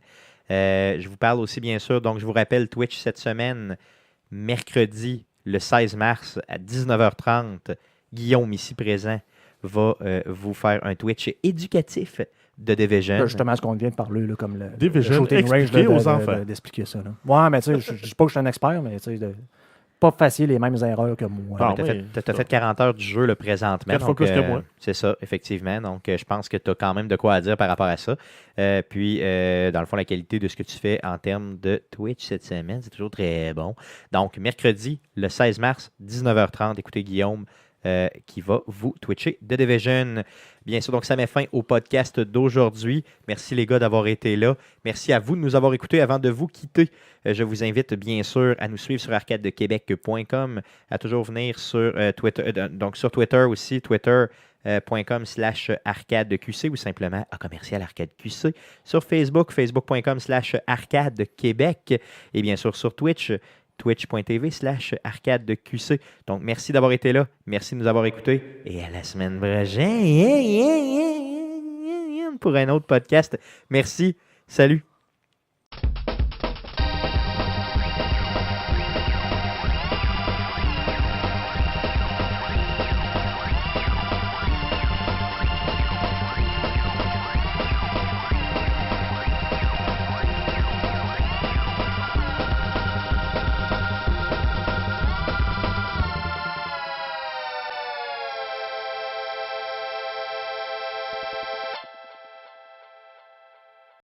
Je vous parle aussi, bien sûr, donc je vous rappelle, Twitch cette semaine, mercredi, le 16 mars à 19h30, Guillaume, ici présent, va vous faire un Twitch éducatif de Division. Là, justement, ce qu'on vient de parler, là, comme le Division shooting range, expliqué aux enfants. d'expliquer ça. Là. Ouais, mais tu sais, je ne dis pas que je suis un expert, mais tu sais, pas facile les mêmes erreurs que moi. Ah, Tu as oui, fait 40 heures du jeu le présentement. 4 fois plus que moi. C'est ça, effectivement. Donc, je pense que tu as quand même de quoi à dire par rapport à ça. Puis, dans le fond, la qualité de ce que tu fais en termes de Twitch cette semaine, c'est toujours très bon. Donc, mercredi, le 16 mars, 19h30, écoutez Guillaume qui va vous twitcher The Division. Bien sûr, donc ça met fin au podcast d'aujourd'hui. Merci les gars d'avoir été là. Merci à vous de nous avoir écoutés avant de vous quitter. Je vous invite bien sûr à nous suivre sur arcadedequebec.com, à toujours venir sur Twitter, donc sur Twitter aussi, twitter.com/arcadeqc ou simplement à commercial arcadeqc. Sur Facebook, facebook.com/arcadequebec et bien sûr sur Twitch, twitch.tv/arcadeqc. Donc, merci d'avoir été là. Merci de nous avoir écoutés. Et à la semaine prochaine pour un autre podcast. Merci. Salut.